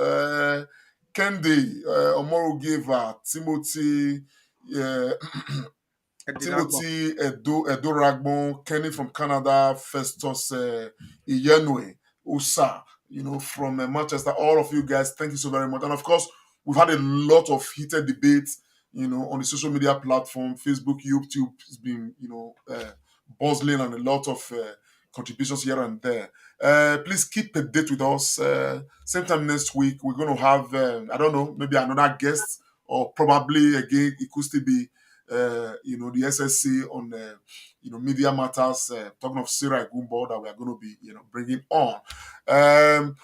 Kendi, Omoro Giver, Timothy, Timothy Edo Ragbon, Kenny from Canada, Festus Iyenwe, Usa, from Manchester. All of you guys, thank you so very much. And of course, we've had a lot of heated debates, on the social media platform, Facebook, YouTube has been, bustling and a lot of contributions here and there. Please keep a date with us. Same time next week, we're going to have, I don't know, maybe another guest, or probably again, it could still be, the SSC on, media matters, talking of Sarah Gumbo that we are going to be, bringing on.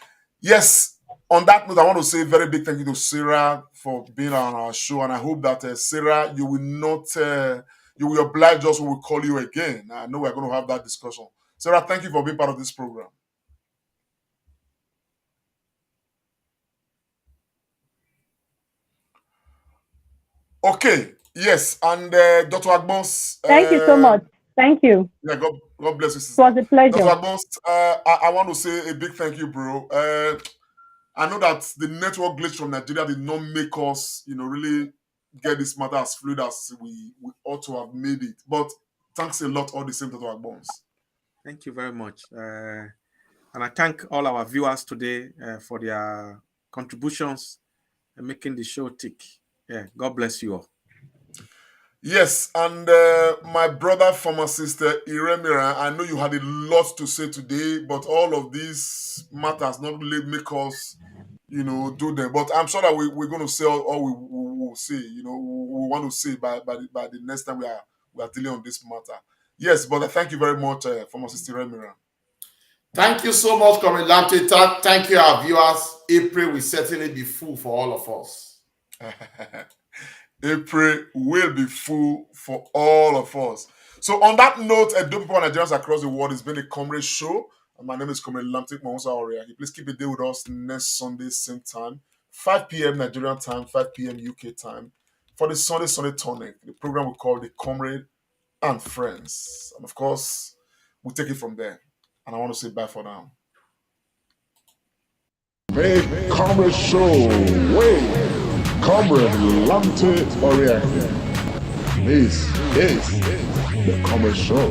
Yes, on that note, I want to say a very big thank you to Sarah for being on our show, and I hope that Sarah, you will not, you will oblige us when we call you again. I know we're going to have that discussion. Sarah, thank you for being part of this program. Okay, yes, and Dr. Agbons. Thank you so much. Thank you. Yeah, God bless you, sister. It was a pleasure. Dr. Agbons, I want to say a big thank you, bro. I know that the network glitch from Nigeria did not make us, really get this matter as fluid as we ought to have made it. But thanks a lot, all the same, Dr. Agbons. Thank you very much. And I thank all our viewers today for their contributions and making the show tick. Yeah, God bless you all. Yes, and my brother, pharmacist Iremira, I know you had a lot to say today, but all of these matters not really make us, do them. But I'm sure that we're going to say all we will say, we want to say by the next time we are dealing on this matter. Yes, but thank you very much, pharmacist Iremira. Thank you so much, Comrade Lamte. Thank you, our viewers. April will certainly be full for all of us. April will be full for all of us. So on that note, Edo people and Nigerians across the world, it's been a Comrade show. And my name is Comrade Lamte Mahosa Oriaki. Please keep a day with us next Sunday, same time, 5 p.m. Nigerian time, 5 p.m. UK time, for the Sunday Tonic, the program we call the Comrade and Friends. And of course, we'll take it from there. And I want to say bye for now. Make Comrade Show way. Comrade Lamte Oriaki. This is the Comrade Show.